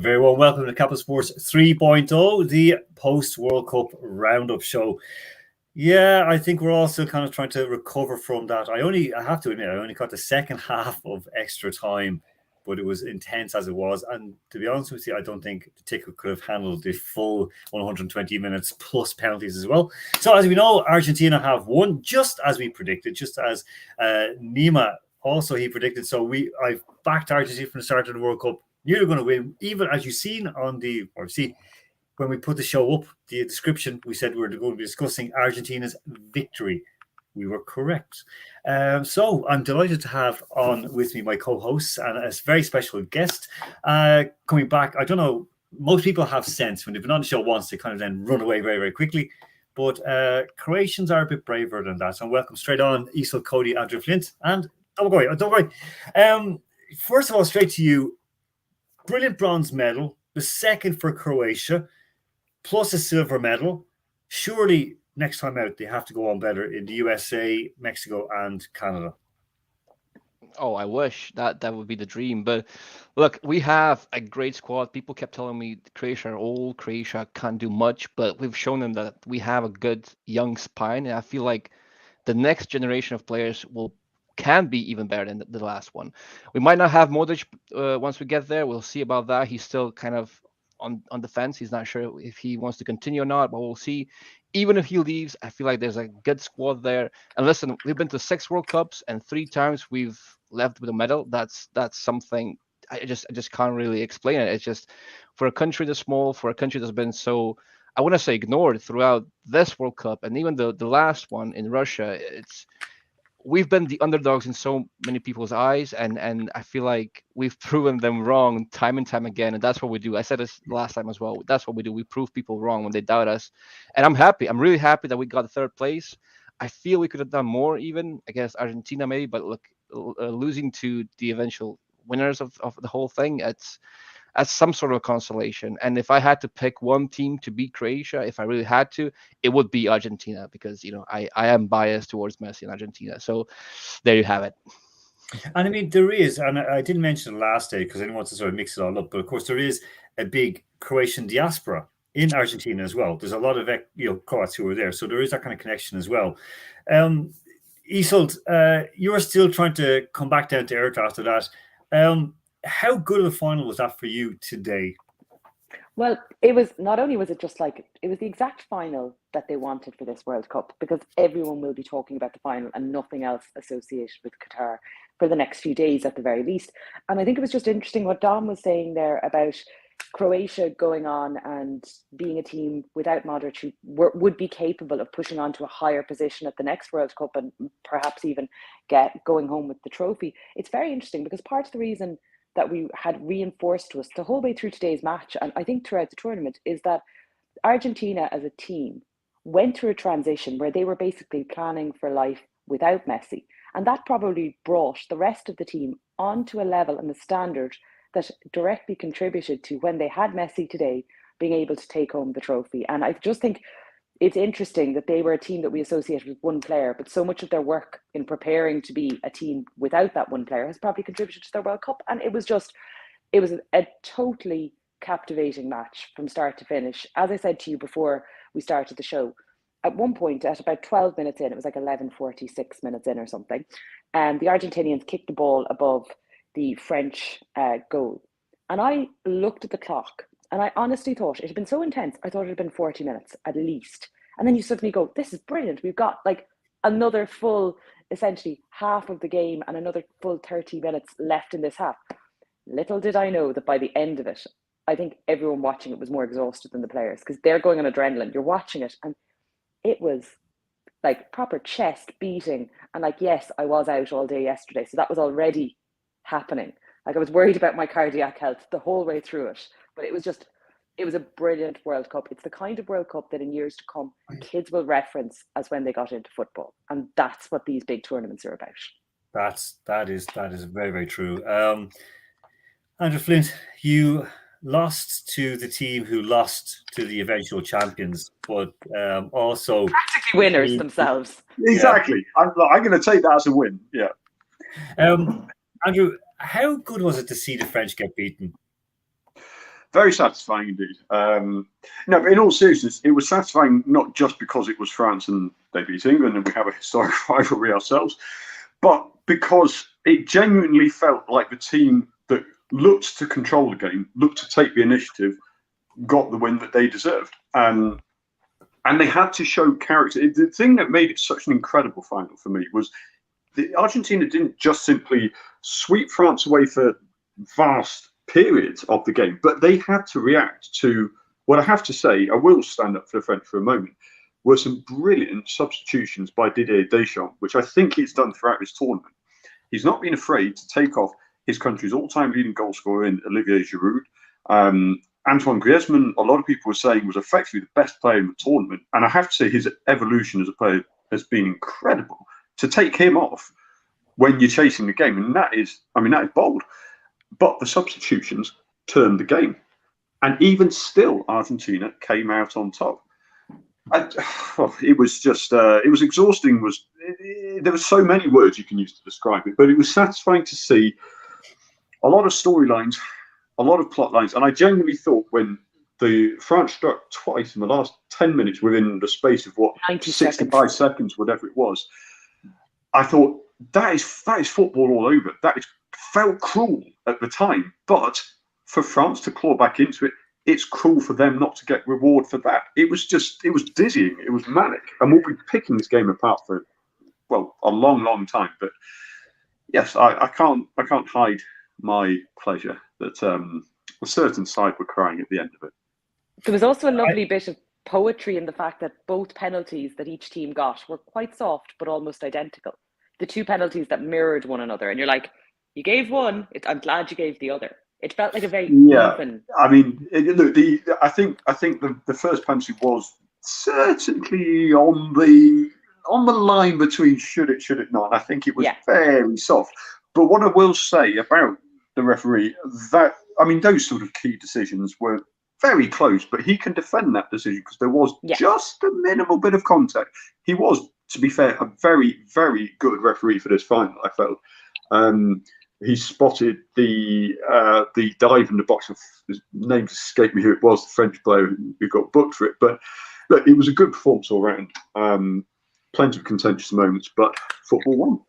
very warm welcome to Capital Sports 3.0, the post-World Cup roundup show. Yeah, I think we're all still kind of trying to recover from that. I have to admit, I only got the second half of extra time, but it was intense as it was. And to be honest with you, I don't think the ticket could have handled the full 120 minutes plus penalties as well. So as we know, Argentina have won, just as we predicted, just as Nima also he predicted. So I've backed Argentina from the start of the World Cup. You're going to win, even as you've seen on when we put the show up, the description, we said we were going to be discussing Argentina's victory. We were correct. So I'm delighted to have on with me my co-hosts and a very special guest coming back. I don't know, most people have sense when they've been on the show once, they kind of then run away very, very quickly. But Croatians are a bit braver than that. So welcome straight on, Isel, Cody, Andrew Flint, and don't worry. First of all, straight to you. Brilliant bronze medal, the second for Croatia, plus a silver medal. Surely next time out they have to go on better in the USA, Mexico, and Canada. Oh, I wish that would be the dream. But look, we have a great squad. People kept telling me Croatia are old, Croatia can't do much, but we've shown them that we have a good young spine. And I feel like the next generation of players can be even better than the last one. We might not have Modric once we get there. We'll see about that. He's still kind of on the fence. He's not sure if he wants to continue or not, but we'll see. Even if he leaves, I feel like there's a good squad there. And listen, we've been to 6 World Cups and 3 times we've left with a medal. That's something I just can't really explain it. It's just for a country that's small, for a country that's been so, I want to say, ignored throughout this World Cup and even the last one in Russia. We've been the underdogs in so many people's eyes, and I feel like we've proven them wrong time and time again, and that's what we do. I said this last time as well. That's what we do. We prove people wrong when they doubt us, and I'm happy. I'm really happy that we got the 3rd place. I feel we could have done more even against Argentina maybe, but look, losing to the eventual winners of the whole thing, that's some sort of consolation. And if I had to pick one team to beat Croatia, if I really had to, it would be Argentina, because I am biased towards Messi and Argentina. So there you have it. And I mean, there is, and I didn't mention it last day because I didn't want to sort of mix it all up, but of course there is a big Croatian diaspora in Argentina as well. There's a lot of Croats who are there, so there is that kind of connection as well. Isolt, you are still trying to come back down to earth after that. How good of a final was that for you today? Well, it was not only was it just like, it was the exact final that they wanted for this World Cup, because everyone will be talking about the final and nothing else associated with Qatar for the next few days at the very least. And I think it was just interesting what Dom was saying there about Croatia going on and being a team without Modric who would be capable of pushing on to a higher position at the next World Cup and perhaps even going home with the trophy. It's very interesting because part of the reason that we had reinforced to us the whole way through today's match, and I think throughout the tournament, is that Argentina as a team went through a transition where they were basically planning for life without Messi. And that probably brought the rest of the team onto a level and a standard that directly contributed to when they had Messi today being able to take home the trophy. And I just think it's interesting that they were a team that we associate with one player, but so much of their work in preparing to be a team without that one player has probably contributed to their World Cup. And it was a totally captivating match from start to finish. As I said to you before we started the show, at one point at about 12 minutes in, it was like 11:46 minutes in or something, and the Argentinians kicked the ball above the French goal. And I looked at the clock and I honestly thought it had been so intense. I thought it had been 40 minutes at least. And then you suddenly go, this is brilliant. We've got like another full, essentially half of the game and another full 30 minutes left in this half. Little did I know that by the end of it, I think everyone watching it was more exhausted than the players, because they're going on adrenaline. You're watching it and it was like proper chest beating. And like, yes, I was out all day yesterday, so that was already happening. Like I was worried about my cardiac health the whole way through it. But it was a brilliant World Cup. It's the kind of World Cup that in years to come, kids will reference as when they got into football. And that's what these big tournaments are about. That is very, very true. Andrew Flint, you lost to the team who lost to the eventual champions, but also practically winners themselves. Exactly. Yeah. I'm going to take that as a win. Yeah. Andrew, how good was it to see the French get beaten? very satisfying indeed. No, but in all seriousness, it was satisfying not just because it was France and they beat England and we have a historic rivalry ourselves, but because it genuinely felt like the team that looked to control the game, looked to take the initiative, got the win that they deserved. And they had to show character. The thing that made it such an incredible final for me was Argentina didn't just simply sweep France away for vast periods of the game, but they had to react to what I have to say. I will stand up for the French for a moment. Were some brilliant substitutions by Didier Deschamps, which I think he's done throughout this tournament. He's not been afraid to take off his country's all-time leading goal scorer in Olivier Giroud. Antoine Griezmann, a lot of people were saying, was effectively the best player in the tournament. And I have to say his evolution as a player has been incredible. To take him off when you're chasing the game, and that is bold. But the substitutions turned the game. And even still, Argentina came out on top. It was just, it was exhausting. There were so many words you can use to describe it, but it was satisfying to see a lot of storylines, a lot of plot lines. And I genuinely thought when the France struck twice in the last 10 minutes within the space of 65 seconds, whatever it was, I thought that is football all over. That felt cruel at the time, but for France to claw back into it, it's cruel for them not to get reward for that. It was dizzying. It was manic. And we'll be picking this game apart for, a long, long time. But yes, I can't hide my pleasure that a certain side were crying at the end of it. There was also a lovely bit of poetry in the fact that both penalties that each team got were quite soft, but almost identical. The two penalties that mirrored one another. And you're like, you gave one, I'm glad you gave the other. It felt like a very even. I mean, look, I think the first penalty was certainly on the line between should it not. I think it was very soft. But what I will say about the referee, those sort of key decisions were very close, but he can defend that decision because there was just a minimal bit of contact. He was, to be fair, a very, very good referee for this final, I felt. He spotted the dive in the box. His name escaped me who it was, the French player who got booked for it. But look, it was a good performance all round. Plenty of contentious moments, but football won.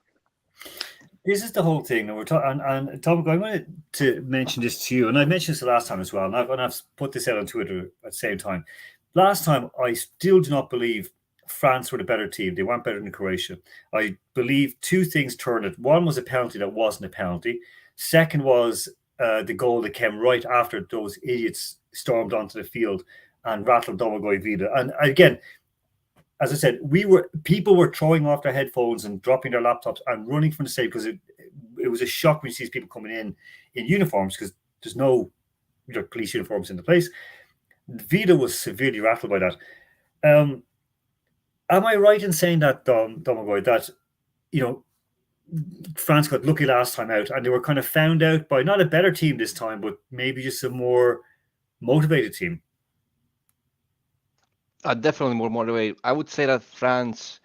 This is the whole thing, and we're talking. And Tom, I wanted to mention this to you, and I mentioned this the last time as well. And I've put this out on Twitter at the same time. Last time, I still do not believe France were the better team. They weren't better than Croatia. I believe two things turned it. One was a penalty that wasn't a penalty. Second was the goal that came right after those idiots stormed onto the field and rattled Domagoj Vida. And again, as I said, people were throwing off their headphones and dropping their laptops and running from the stadium because it was a shock when you see people coming in uniforms because there's no police uniforms in the place. Vida was severely rattled by that. Am I right in saying that, Domagoj, that France got lucky last time out and they were kind of found out by not a better team this time, but maybe just a more motivated team? Definitely more motivated. I would say that France,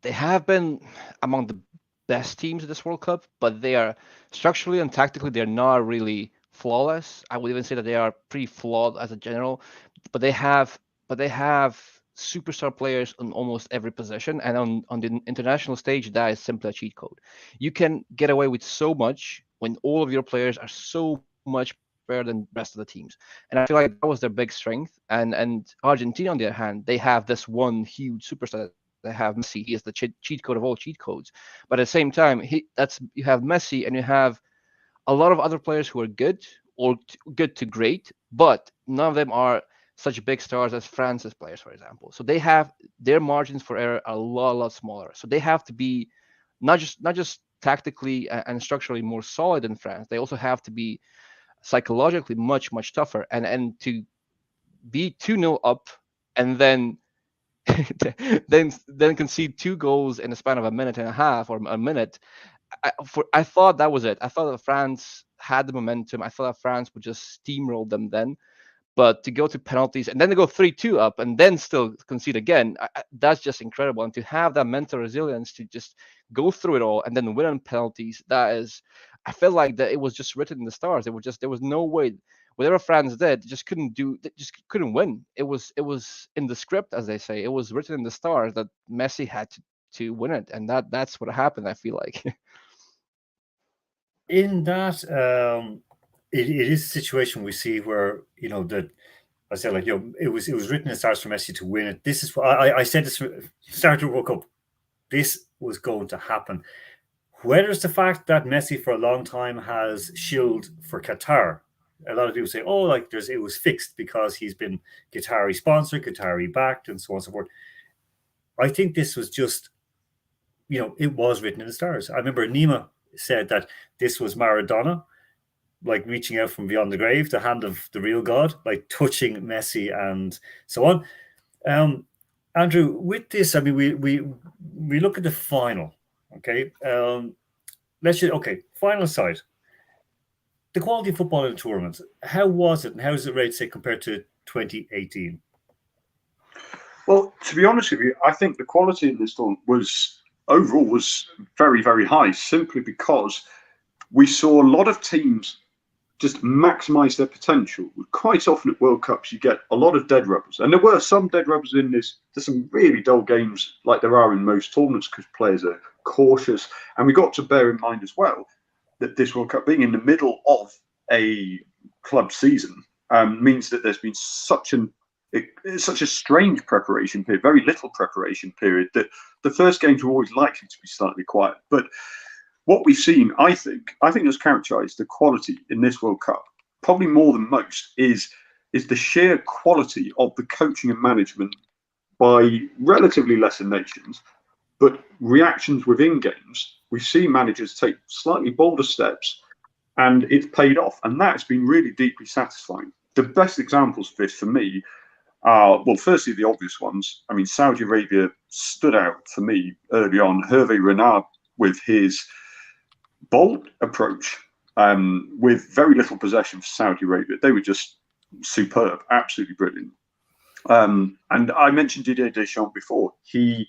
they have been among the best teams of this World Cup, but they are structurally and tactically, they're not really flawless. I would even say that they are pretty flawed as a general, but they have superstar players on almost every position, and on the international stage, that is simply a cheat code. You can get away with so much when all of your players are so much better than the rest of the teams, and I feel like that was their big strength. And Argentina, on the other hand, they have this one huge superstar. They have Messi. He is the cheat code of all cheat codes. But at the same time, you have Messi and you have a lot of other players who are good or good to great, but none of them are such big stars as France's players, for example. So they have their margins for error are a lot smaller. So they have to be not just tactically and structurally more solid than France. They also have to be psychologically much tougher. And to be 2-0 up and then then concede 2 goals in the span of a minute and a half or a minute. I thought that was it. I thought that France had the momentum. I thought that France would just steamroll them then. But to go to penalties and then to go 3-2 up and then still concede again, that's just incredible. And to have that mental resilience to just go through it all and then win on penalties, that is, I felt like that it was just written in the stars. There was no way. whatever France did, they just couldn't win. It was in the script, as they say. It was written in the stars that Messi had to win it, and that's what happened, I feel like. In that, it is a situation we see where, that I said, like, it was written in the stars for Messi to win it. This is what I said this start to World Cup. This was going to happen. Whether it's the fact that Messi for a long time has shilled for Qatar, a lot of people say, oh, like it was fixed because he's been Qatari sponsored, Qatari backed, and so on and so forth. I think this was just, it was written in the stars. I remember Nima said that this was Maradona, like reaching out from beyond the grave, the hand of the real God, like touching Messi and so on. Andrew, with this, I mean, we look at the final, okay? Final aside. The quality of football in the tournament, how was it, and how is it rated, say, compared to 2018? Well, to be honest with you, I think the quality in this tournament was very, very high, simply because we saw a lot of teams just maximise their potential. Quite often at World Cups, you get a lot of dead rubbers. And there were some dead rubbers in this. There's some really dull games like there are in most tournaments because players are cautious. And we got to bear in mind as well that this World Cup being in the middle of a club season means that there's been such a strange preparation period, very little preparation period, that the first games were always likely to be slightly quiet. But what we've seen, I think has characterised the quality in this World Cup, probably more than most, is the sheer quality of the coaching and management by relatively lesser nations, but reactions within games. We see managers take slightly bolder steps, and it's paid off, and that's been really deeply satisfying. The best examples of this for me are, well, firstly, the obvious ones. I mean, Saudi Arabia stood out for me early on. Hervé Renard, with his bold approach, with very little possession for Saudi Arabia. They were just superb, absolutely brilliant. And I mentioned Didier Deschamps before. He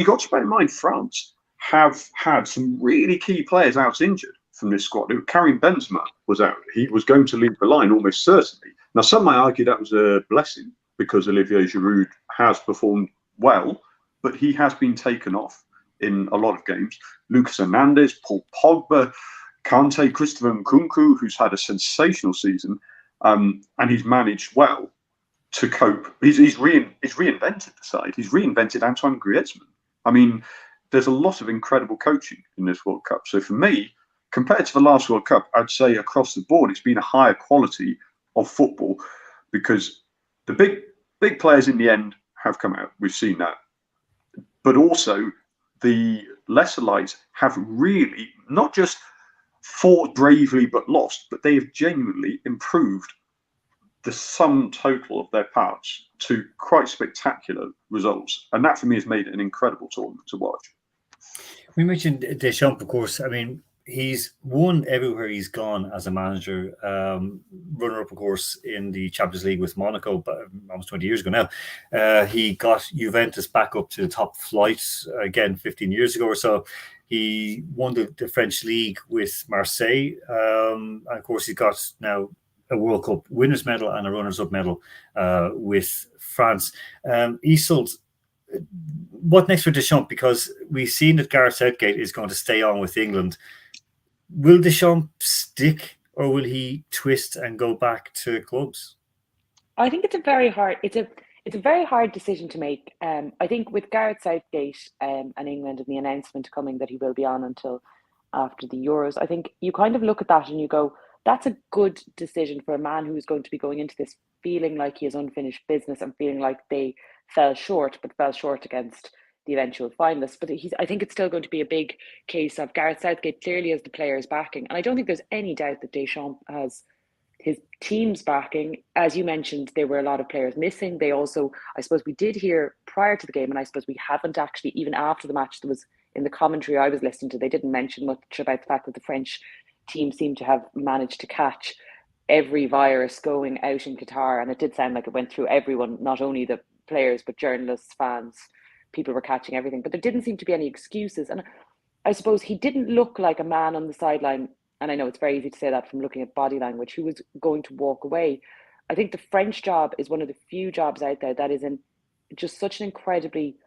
got to bear in mind France have had some really key players out injured from this squad. Karim Benzema was out. He was going to leave the line almost certainly. Now, some might argue that was a blessing because Olivier Giroud has performed well, but he has been taken off in a lot of games. Lucas Hernandez, Paul Pogba, Kante, Christopher Nkunku, who's had a sensational season, and he's managed well to cope. He's reinvented the side. He's reinvented Antoine Griezmann. I mean, there's a lot of incredible coaching in this World Cup. So for me, compared to the last World Cup, I'd say across the board, it's been a higher quality of football because the big players in the end have come out. We've seen that. But also, the lesser lights have really not just fought bravely but lost, but they have genuinely improved the sum total of their parts to quite spectacular results. And that for me has made it an incredible tournament to watch. We mentioned Deschamps, of course. I mean, he's won everywhere he's gone as a manager. Runner-up, of course, in the Champions League with Monaco, but almost 20 years ago now. He got Juventus back up to the top flight again 15 years ago or so. He won the French league with Marseille. And of course, he's got now a World Cup winners medal and a runners-up medal with France. Isolt, what next for Deschamps? Because we've seen that Gareth Southgate is going to stay on with England. Will Deschamps stick, or will he twist and go back to clubs? I think it's a very hard decision to make. I think with Gareth Southgate and England and the announcement coming that he will be on until after the Euros, I think you kind of look at that and you go, that's a good decision for a man who's going to be going into this feeling like he has unfinished business and feeling like they fell short against the eventual finalists. But I think it's still going to be a big case of Gareth Southgate clearly has the players backing. And I don't think there's any doubt that Deschamps has his team's backing. As you mentioned, there were a lot of players missing. They also, I suppose we did hear prior to the game, and I suppose we haven't actually, even after the match, there was in the commentary I was listening to, they didn't mention much about the fact that the French team seemed to have managed to catch every virus going out in Qatar. And it did sound like it went through everyone, not only the players, but journalists, fans, people were catching everything. But there didn't seem to be any excuses. And I suppose he didn't look like a man on the sideline and I know it's very easy to say that from looking at body language, who was going to walk away. I think the French job is one of the few jobs out there that is in just such an incredibly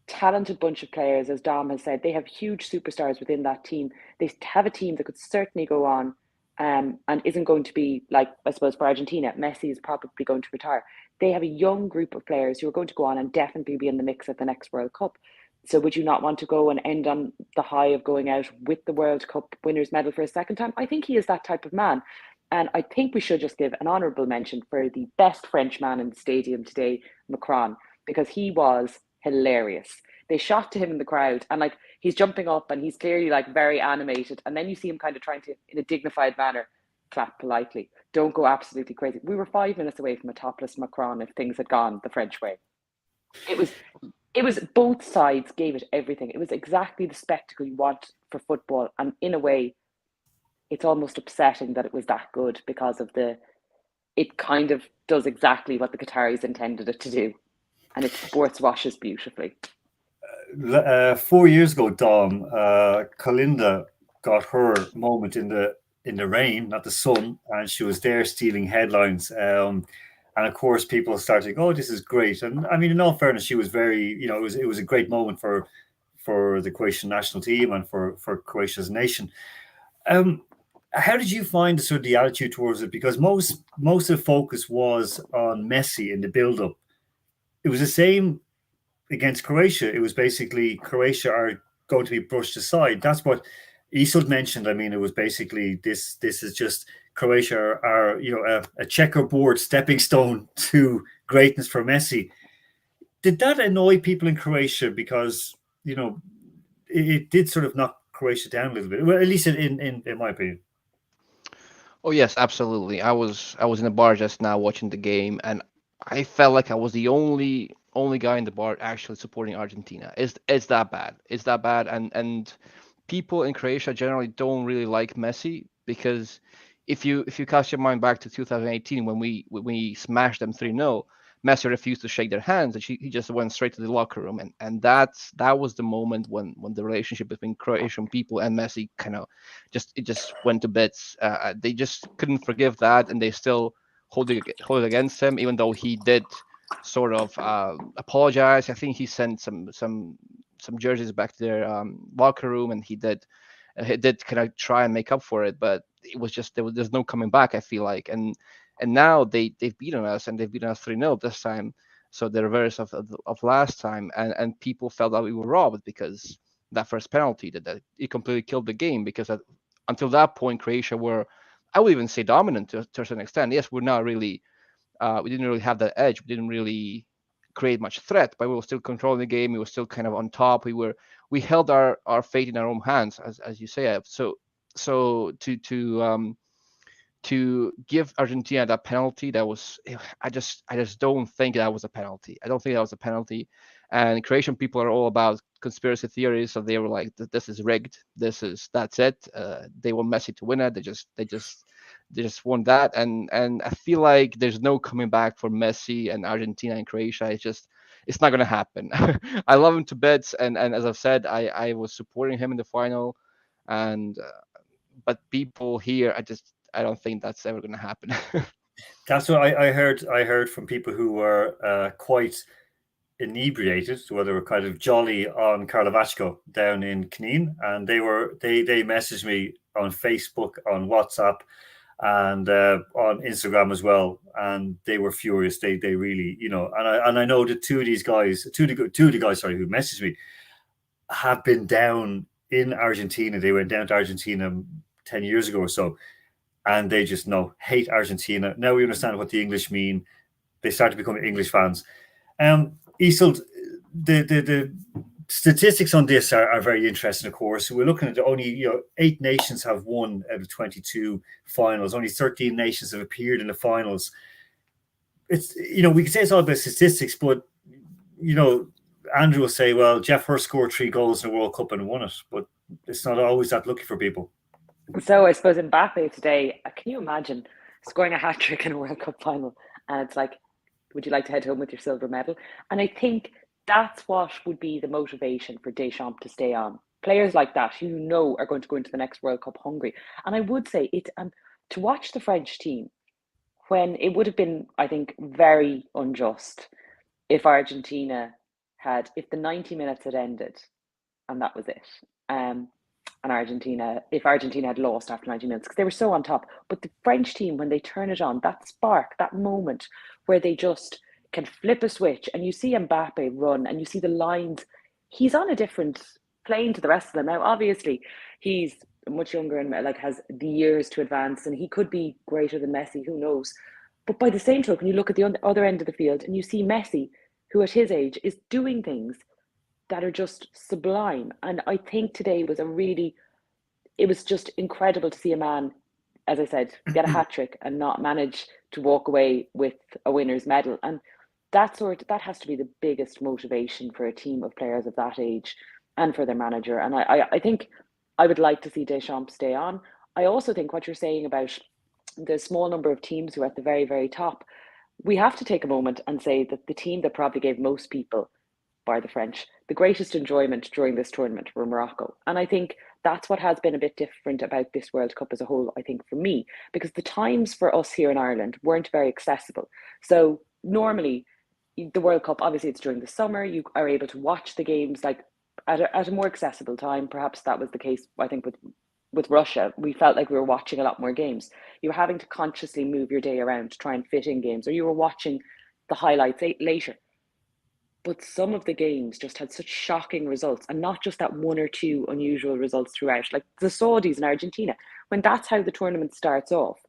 talented bunch of players. As Dom has said, they have huge superstars within that team. They have a team that could certainly go on, and isn't going to be like, I suppose, for Argentina, Messi is probably going to retire. They have a young group of players who are going to go on and definitely be in the mix at the next World Cup. So would you not want to go and end on the high of going out with the World Cup winners medal for a second time? I think he is that type of man. And I think we should just give an honourable mention for the best French man in the stadium today, Macron, because he was hilarious. They shot to him in the crowd, and like, he's jumping up and he's clearly like very animated. And then you see him kind of trying to, in a dignified manner, clap politely. Don't go absolutely crazy. We were 5 minutes away from a topless Macron if things had gone the French way. It was both sides gave it everything. It was exactly the spectacle you want for football. And in a way, it's almost upsetting that it was that good, because of it kind of does exactly what the Qataris intended it to do. And it sports washes beautifully. 4 years ago, Dom, Kalinda got her moment in the rain, not the sun, and she was there stealing headlines. And of course, people started to go, "Oh, this is great." And I mean, in all fairness, she was very, it was a great moment for the Croatian national team and for Croatia as a nation. How did you find sort of the attitude towards it? Because most of the focus was on Messi in the build-up. It was the same against Croatia. It was basically Croatia are going to be brushed aside. That's what Isold mentioned. I mean, it was basically this is just Croatia are a checkerboard stepping stone to greatness for Messi. Did that annoy people in Croatia? Because it did sort of knock Croatia down a little bit. Well, at least in my opinion. Oh yes, absolutely. I was in the bar just now watching the game, and I felt like I was the only guy in the bar actually supporting Argentina. It's that bad. It's that bad, and people in Croatia generally don't really like Messi, because if you cast your mind back to 2018 when we smashed them 3-0, Messi refused to shake their hands, and he just went straight to the locker room, and that was the moment when the relationship between Croatian people and Messi kind of just went to bits. They just couldn't forgive that, and they still hold it against him, even though he did sort of apologize. I think he sent some jerseys back to their locker room, and he did kind of try and make up for it, but it was just there's no coming back, I feel like. And now they've beaten us, and they've beaten us 3-0 this time, so the reverse of last time, and people felt that we were robbed because that first penalty that it completely killed the game, because until that point Croatia were, I would even say, dominant to a certain extent. Yes, we're not really we didn't really have that edge. We didn't really create much threat, but we were still controlling the game. We were still kind of on top. We held our fate in our own hands, as you say. So to give Argentina that penalty, I just don't think that was a penalty. I don't think that was a penalty. And Croatian people are all about conspiracy theories, so they were like, "This is rigged. That's it." They want Messi to win it. They just want that, and I feel like there's no coming back for Messi and Argentina and Croatia. It's not gonna happen. I love him to bits, and as I've said, I was supporting him in the final, and but people here, I don't think that's ever gonna happen. That's what I heard. I heard from people who were quite inebriated, where they were kind of jolly on Carlavachko down in Kneen, and they messaged me on Facebook, on WhatsApp, and on Instagram as well, and they were furious. They really, and I know that two of the guys who messaged me have been down in Argentina. They went down to Argentina 10 years ago or so, and they just hate Argentina. Now we understand what the English mean. They start to become English fans. Isold, the statistics on this are very interesting, of course. We're looking at only 8 nations have won out of 22 finals. Only 13 nations have appeared in the finals. It's we can say it's all about statistics, but Andrew will say, well, Jeff Hurst scored 3 goals in the World Cup and won it, but it's not always that lucky for people. So I suppose Mbappe today, can you imagine scoring a hat-trick in a World Cup final? And it's like, would you like to head home with your silver medal? And I think that's what would be the motivation for Deschamps to stay on. Players like that, you know, are going to go into the next World Cup hungry. And I would say it, to watch the French team, when it would have been, I think, very unjust if if the 90 minutes had ended and that was it. And if Argentina had lost after 90 minutes, because they were so on top. But the French team, when they turn it on, that spark, that moment where they just can flip a switch, and you see Mbappe run, and you see the lines, he's on a different plane to the rest of them. Now, obviously, he's much younger and like has the years to advance, and he could be greater than Messi, who knows. But by the same token, you look at the other end of the field, and you see Messi, who at his age is doing things that are just sublime. And I think today was it was just incredible to see a man, as I said, get a hat trick and not manage to walk away with a winner's medal. And that has to be the biggest motivation for a team of players of that age and for their manager. And I think I would like to see Deschamps stay on. I also think what you're saying about the small number of teams who are at the very, very top, we have to take a moment and say that the team that probably gave most people, bar the French, the greatest enjoyment during this tournament were Morocco. And I think that's what has been a bit different about this World Cup as a whole, I think, for me, because the times for us here in Ireland weren't very accessible. So normally the World Cup, obviously it's during the summer, you are able to watch the games like at a more accessible time. Perhaps that was the case, I think, with Russia. We felt like we were watching a lot more games. You were having to consciously move your day around to try and fit in games, or you were watching the highlights later. But some of the games just had such shocking results, and not just that one or two unusual results throughout, like the Saudis and Argentina. When that's how the tournament starts off,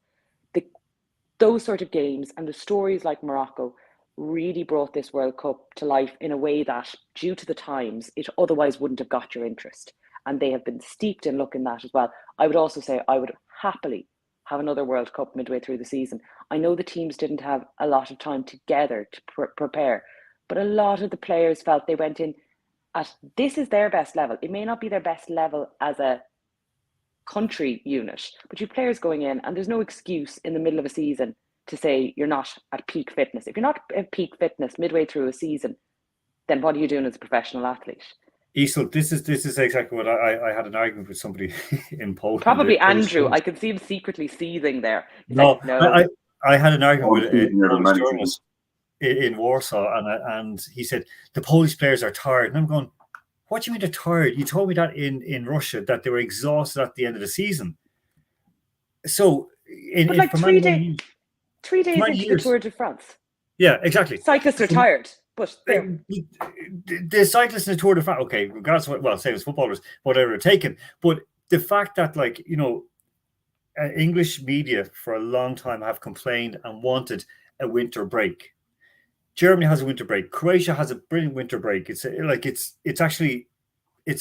those sort of games and the stories like Morocco really brought this World Cup to life in a way that, due to the times, it otherwise wouldn't have got your interest. And they have been steeped in luck in that as well. I would also say I would happily have another World Cup midway through the season. I know the teams didn't have a lot of time together to prepare, but a lot of the players felt they went in at, this is their best level. It may not be their best level as a country unit, but you players going in, and there's no excuse in the middle of a season to say you're not at peak fitness. If you're not at peak fitness midway through a season, then what are you doing as a professional athlete? Isel, this is exactly what I had an argument with somebody in Poland. Probably Andrew. I could see him secretly seething there. No, I had an argument with a Polish many journalist in Warsaw, and he said the Polish players are tired, and I'm going, what do you mean they're tired? You told me that in Russia that they were exhausted at the end of the season. So, but like 3 days into the Tour de France. Yeah, exactly. Cyclists are tired, but the cyclists in the Tour de France, okay, regardless of what, same as footballers, whatever they're taken. But the fact that, like, you know, English media for a long time have complained and wanted a winter break. Germany has a winter break. Croatia has a brilliant winter break. It's a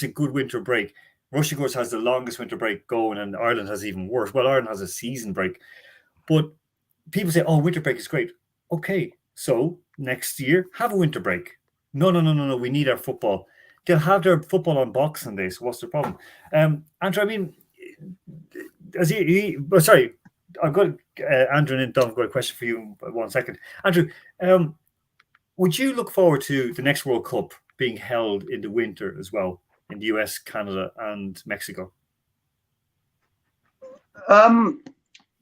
good winter break. Russia, of course, has the longest winter break going, and Ireland has even worse. Well, Ireland has a season break. But people say, oh, winter break is great. Okay, so next year, have a winter break. No, we need our football. They'll have their football on Boxing Day, so what's the problem? Andrew, I mean, sorry, I've got Andrew and Dom, I've got a question for you in 1 second. Andrew, would you look forward to the next World Cup being held in the winter as well, in the US, Canada, and Mexico?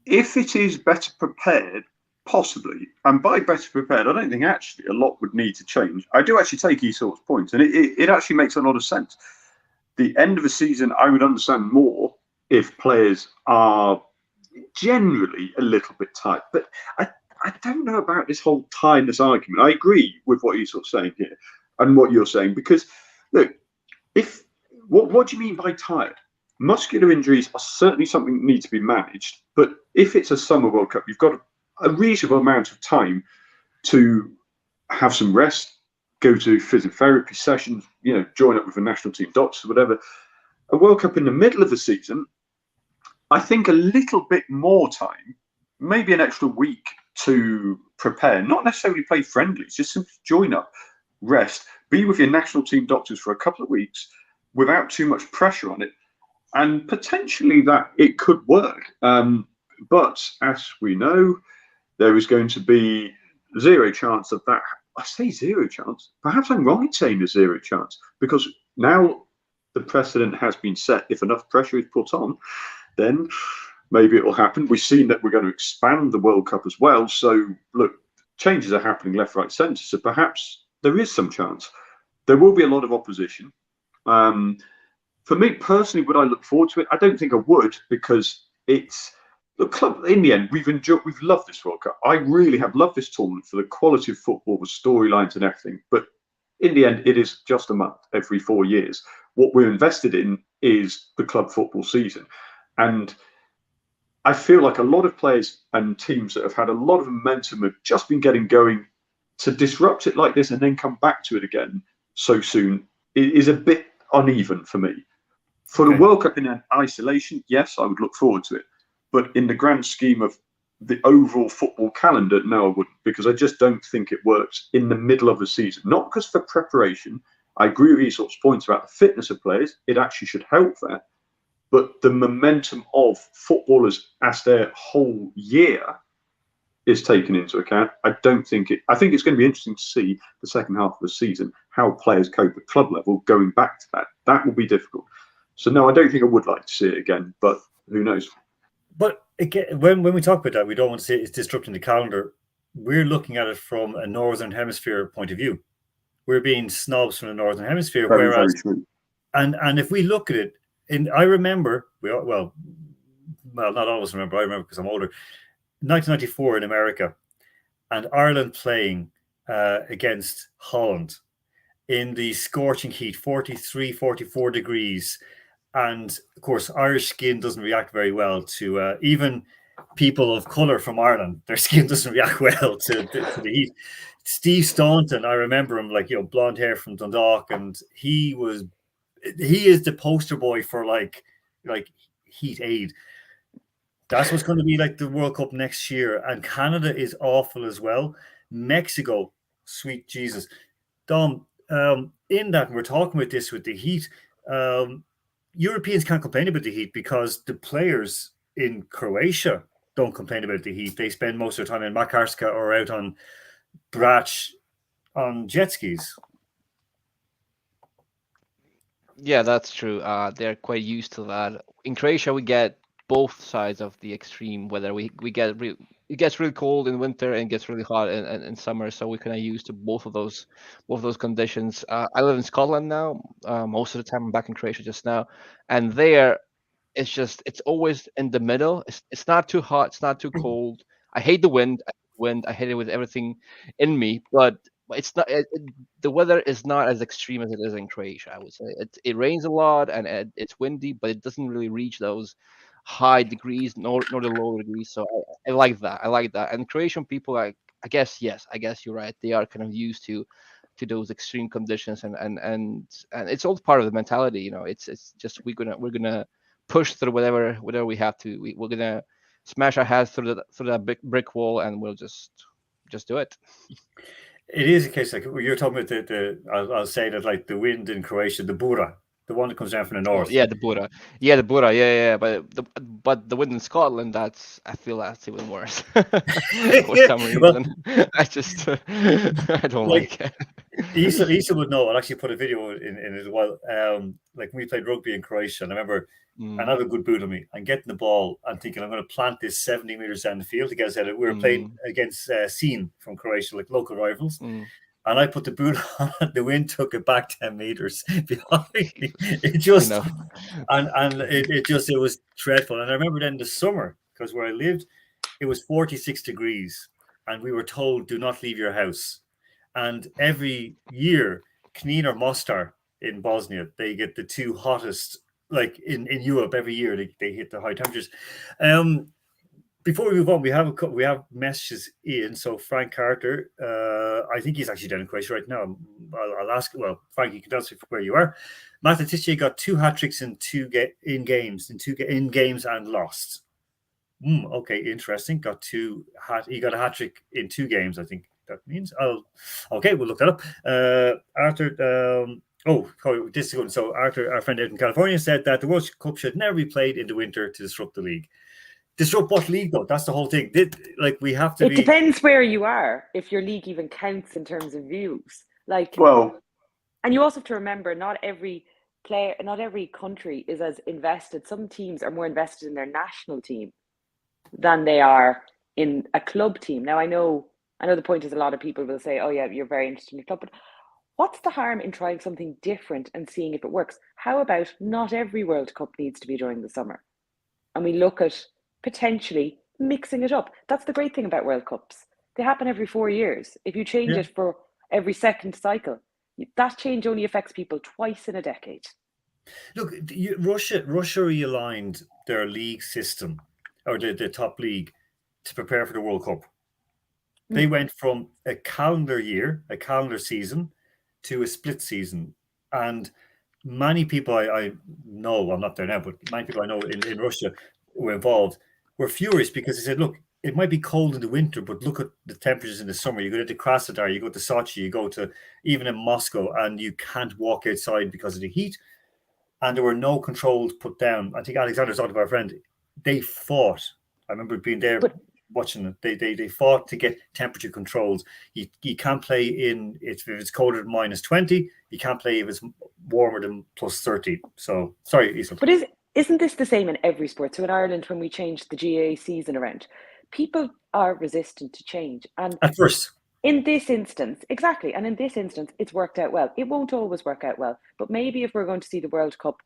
If it is better prepared, possibly. And by better prepared, I don't think actually a lot would need to change. I do actually take Esort's point, and it actually makes a lot of sense. The end of the season, I would understand more if players are generally a little bit tight. But I don't know about this whole tiredness argument. I agree with what Esort's saying here and what you're saying, because look, what do you mean by tired? Muscular injuries are certainly something that needs to be managed, but if it's a summer World Cup, you've got a reasonable amount of time to have some rest, go to physiotherapy sessions, you know, join up with a national team doctor, whatever. A World Cup in the middle of the season, I think a little bit more time, maybe an extra week to prepare, not necessarily play friendlies, just simply join up, rest, be with your national team doctors for a couple of weeks without too much pressure on it. And potentially that it could work. But as we know, there is going to be zero chance of that I say zero chance. Perhaps I'm wrong in saying there's zero chance, because now the precedent has been set. If enough pressure is put on, then maybe it will happen. We've seen that we're going to expand the World Cup as well. So look, changes are happening left, right, centre. So perhaps there is some chance. There will be a lot of opposition. For me personally, would I look forward to it? I don't think I would, because it's the club. In the end, we've loved this World Cup. I really have loved this tournament for the quality of football, the storylines and everything. But in the end, it is just a month every 4 years. What we're invested in is the club football season. And I feel like a lot of players and teams that have had a lot of momentum have just been getting going. To disrupt it like this and then come back to it again so soon is a bit uneven for me. For the World Cup in isolation, yes, I would look forward to it. But in the grand scheme of the overall football calendar, no, I wouldn't, because I just don't think it works in the middle of the season. Not because for preparation, I agree with Aesop's points about the fitness of players. It actually should help that. But the momentum of footballers as their whole year is taken into account. I think it's going to be interesting to see the second half of the season, how players cope at club level going back to that. That will be difficult. So no, I don't think I would like to see it again, but who knows? But again, when we talk about that, we don't want to say it's disrupting the calendar. We're looking at it from a Northern Hemisphere point of view. We're being snobs from the Northern Hemisphere. Very, whereas, very true. And if we look at it, and I remember, well, not all of us remember, I remember because I'm older, 1994 in America, and Ireland playing against Holland in the scorching heat, 43, 44 degrees. And of course, Irish skin doesn't react very well to even people of colour from Ireland. Their skin doesn't react well to the heat. Steve Staunton, I remember him, like, blonde hair from Dundalk, and he is the poster boy for like heat aid. That's what's going to be like the World Cup next year. And Canada is awful as well. Mexico, sweet Jesus. Dom, in that, we're talking about this with the heat. Europeans can't complain about the heat because the players in Croatia don't complain about the heat. They spend most of their time in Makarska or out on Brač on jet skis. Yeah, that's true. They're quite used to that. In Croatia, we get both sides of the extreme weather. It gets really cold in winter and it gets really hot in summer, so we're kind of used to both of those conditions. I live in Scotland now. Most of the time I'm back in Croatia just now, and there it's always in the middle. It's not too hot, it's not too cold. I hate the wind. I hate it with everything in me, but it's not. The weather is not as extreme as it is in Croatia, I would say. It rains a lot and it's windy, but it doesn't really reach those high degrees nor the low degrees. So I like that. And Croatian people, I guess you're right. They are kind of used to those extreme conditions, and it's all part of the mentality. It's just we're gonna push through whatever we have to. We're gonna smash our heads through that big brick wall, and we'll just do it. It is a case like you're talking about I'll say that, like, the wind in Croatia, the bura, the one that comes down from the north. Oh, yeah, the Bura. Yeah. But the wind in Scotland, I feel that's even worse. For some reason, Well, I don't like it. Isa would know. I'll actually put a video in it as well. Like when we played rugby in Croatia, and I remember, and I have a good boot on me. I'm getting the ball. I'm thinking I'm going to plant this 70 meters down the field to get us out. We were playing against Sin from Croatia, like local rivals. And I put the boot on. The wind took it back 10 meters behind me. It just, it was dreadful. And I remember then the summer, because where I lived, it was 46 degrees, and we were told, do not leave your house. And every year, Knin or Mostar in Bosnia, they get the two hottest, like in Europe every year, they hit the high temperatures. Before we move on, we have messages in. So Frank Carter, I think he's actually down in Croatia right now. I'll ask. Well, Frank, you can tell us where you are. Matatice got 2 hat-tricks in games and lost. Okay, interesting. He got a hat-trick in 2 games, I think that means. Okay, we'll look that up. Arthur, this is good. So Arthur, our friend out in California, said that the World Cup should never be played in the winter to disrupt the league. Disrupt what league though? That's the whole thing. Like we have to. It depends where you are. If your league even counts in terms of views, like Well, and you also have to remember, not every player, not every country is as invested. Some teams are more invested in their national team than they are in a club team. Now, I know the point is a lot of people will say, oh yeah, you're very interested in your club, but what's the harm in trying something different and seeing if it works? How about not every World Cup needs to be during the summer? And we look at potentially mixing it up. That's the great thing about World Cups. They happen every 4 years. If you change it for every second cycle, that change only affects people twice in a decade. Look, Russia realigned their league system, or the top league, to prepare for the World Cup. They went from a calendar season, to a split season. And many people I know, I'm not there now, but many people I know in Russia who were involved were furious because they said, look, it might be cold in the winter, but look at the temperatures in the summer. You go to Krasnodar, you go to Sochi, you go to even in Moscow, and you can't walk outside because of the heat. And there were no controls put down. I think Alexander's talked about a friend. They fought. I remember being there watching it. They fought to get temperature controls. You can't play if it's colder than -20. You can't play if it's warmer than +30. So sorry, Isla. But isn't this the same in every sport? So in Ireland, when we changed the GAA season around, people are resistant to change. And at first, in this instance, exactly. And in this instance, it's worked out well. It won't always work out well. But maybe if we're going to see the World Cup,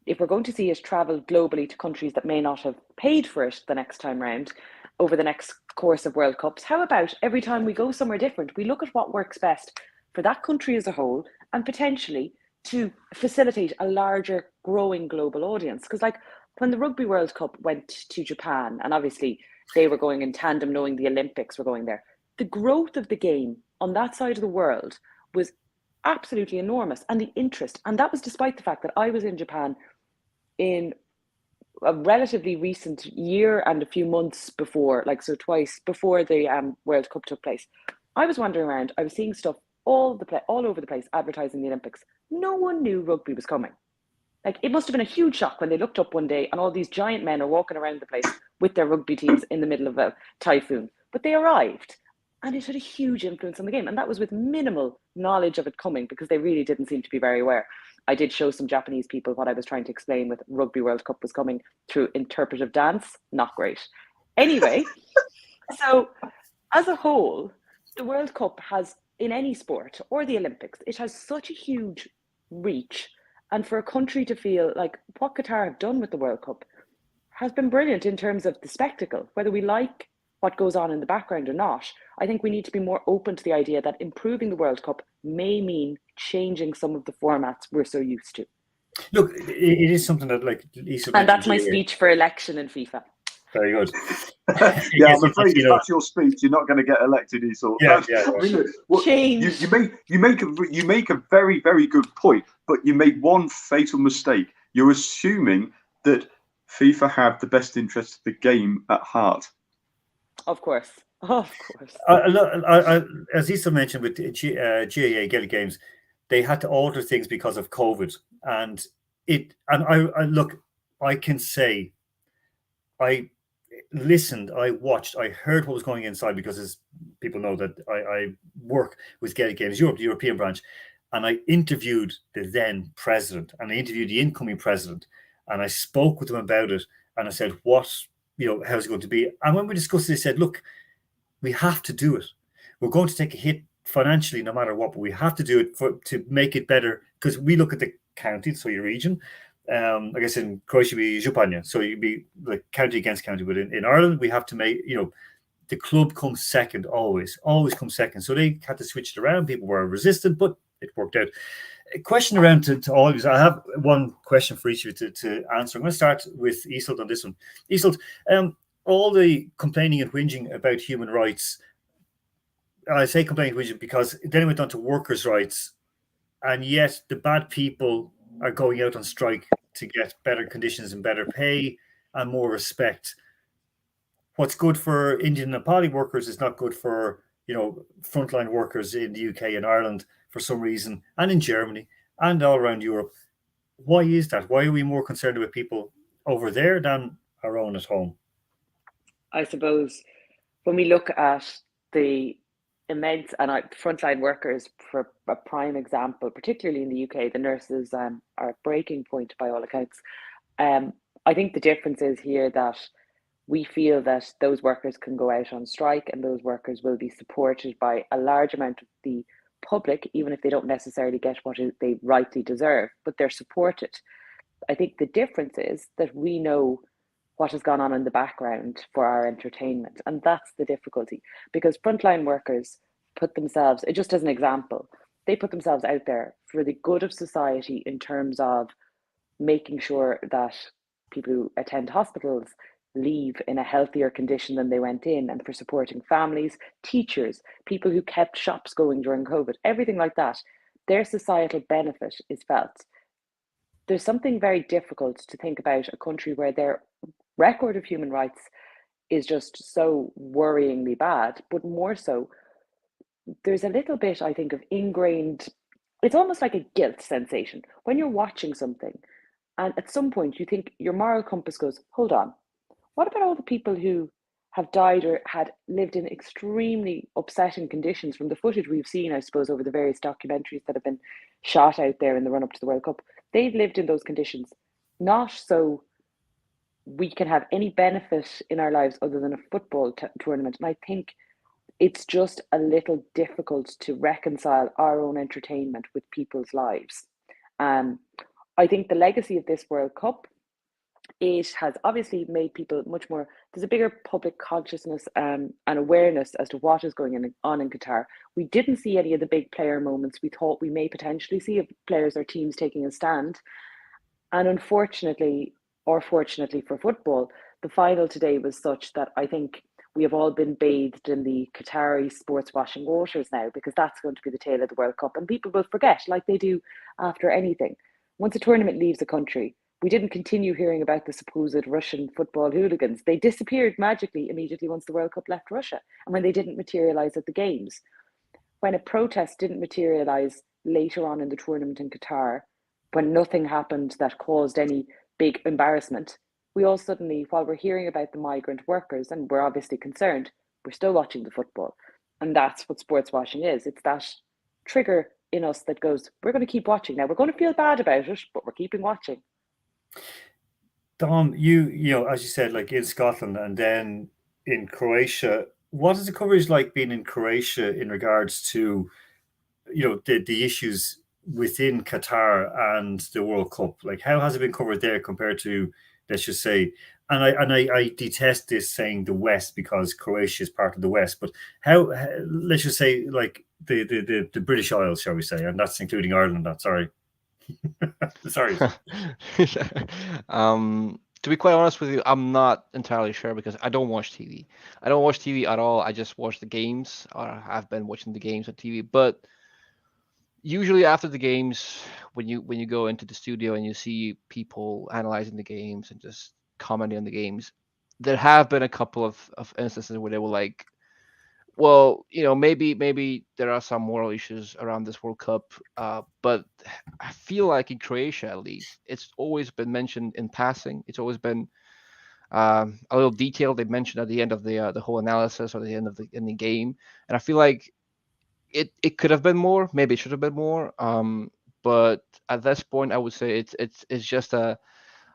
if we're going to see it travel globally to countries that may not have paid for it the next time round, over the next course of World Cups, how about every time we go somewhere different, we look at what works best for that country as a whole and potentially to facilitate a larger growing global audience? Because like when the Rugby World Cup went to Japan, and obviously they were going in tandem knowing the Olympics were going there, the growth of the game on that side of the world was absolutely enormous, and the interest. And that was despite the fact that I was in Japan in a relatively recent year and a few months before, like so twice before the World Cup took place. I was wandering around, I was seeing stuff all over the place advertising the Olympics. No one knew rugby was coming. Like, it must have been a huge shock when they looked up one day and all these giant men are walking around the place with their rugby teams in the middle of a typhoon. But they arrived, and it had a huge influence on the game. And that was with minimal knowledge of it coming, because they really didn't seem to be very aware. I did show some Japanese people what I was trying to explain with Rugby World Cup was coming through interpretive dance. Not great. Anyway, so as a whole, the World Cup has, in any sport or the Olympics, it has such a huge reach. And for a country to feel like what Qatar have done with the World Cup has been brilliant in terms of the spectacle, whether we like what goes on in the background or not. I think we need to be more open to the idea that improving the World Cup may mean changing some of the formats we're so used to. Look, it is something that, like Lisa, and that's my speech for election in FIFA. Very good. Yeah, I'm afraid if that's your speech, you're not going to get elected, Esau. Yeah. Change. You make a very, very good point, but you make one fatal mistake. You're assuming that FIFA have the best interest of the game at heart. Of course. As Issa mentioned with GAA Gaelic Games, they had to alter things because of COVID, and I can say, I listened, I watched, I heard what was going inside, because as people know that I work with Gaelic Games Europe, the European branch, and I interviewed the then president, and I interviewed the incoming president, and I spoke with them about it, and I said, how's it going to be? And when we discussed it, they said, look, we have to do it. We're going to take a hit financially no matter what, but we have to do it to make it better, because we look at the county, so your region. I guess in Croatia would be Županja, so you'd be like county against county. But in Ireland, we have to make, the club comes second, always comes second. So they had to switch it around. People were resistant, but it worked out. A question around to all of you. I have one question for each of you to answer. I'm going to start with Isolt on this one. Isolt, all the complaining and whinging about human rights, I say complaining and whinging because then it went on to workers' rights, and yet the bad people are going out on strike to get better conditions and better pay and more respect. What's good for Indian and Nepali workers is not good for, frontline workers in the UK and Ireland for some reason, and in Germany and all around Europe. Why is that? Why are we more concerned about people over there than our own at home? I suppose when we look at the immense and frontline workers, for a prime example, particularly in the UK, the nurses are a breaking point by all accounts. Um, I think the difference is here that we feel that those workers can go out on strike and those workers will be supported by a large amount of the public, even if they don't necessarily get what they rightly deserve, but they're supported. I think the difference is that we know what has gone on in the background for our entertainment. And that's the difficulty because frontline workers put themselves, just as an example, they put themselves out there for the good of society in terms of making sure that people who attend hospitals leave in a healthier condition than they went in, and for supporting families, teachers, people who kept shops going during COVID, everything like that. Their societal benefit is felt. There's something very difficult to think about a country where their record of human rights is just so worryingly bad, but more so, there's a little bit, I think, of ingrained, it's almost like a guilt sensation when you're watching something. And at some point, you think your moral compass goes, hold on, what about all the people who have died or had lived in extremely upsetting conditions from the footage we've seen, I suppose, over the various documentaries that have been shot out there in the run up to the World Cup? They've lived in those conditions, not so we can have any benefit in our lives other than a football tournament. And I think it's just a little difficult to reconcile our own entertainment with people's lives. Um, I think the legacy of this World Cup, it has obviously made people much more, there's a bigger public consciousness and awareness as to what is going on in Qatar. We didn't see any of the big player moments we thought we may potentially see of players or teams taking a stand. And unfortunately, or fortunately for football, the final today was such that I think we have all been bathed in the Qatari sports washing waters now, because that's going to be the tale of the World Cup. And people will forget, like they do after anything. Once a tournament leaves a country, we didn't continue hearing about the supposed Russian football hooligans. They disappeared magically immediately once the World Cup left Russia, and when they didn't materialise at the games. When a protest didn't materialise later on in the tournament in Qatar, when nothing happened that caused any big embarrassment, we all suddenly, while we're hearing about the migrant workers, and we're obviously concerned, we're still watching the football. And that's what sports washing is. It's that trigger in us that goes, we're going to keep watching now. We're going to feel bad about it, but we're keeping watching. Dom, you know, as you said, like in Scotland and then in Croatia, what is the coverage like being in Croatia in regards to, you know, the issues within Qatar and the World Cup? Like, how has it been covered there compared to, let's just say, I detest this saying the West because Croatia is part of the West, but how let's just say like the British Isles, shall we say, and that's including Ireland. That's sorry. Sorry. To be quite honest with you, I'm not entirely sure because I don't watch TV. I don't watch TV at all. I just watch the games, or I've been watching the games on TV. But usually after the games, when you go into the studio and you see people analyzing the games and just commenting on the games, there have been a couple of instances where they were like, well, you know, maybe there are some moral issues around this World Cup, but I feel like in Croatia, at least, it's always been mentioned in passing. It's always been a little detail they mentioned at the end of the whole analysis or the end of the game, and I feel like it could have been more. Maybe it should have been more. But at this point, I would say it's just a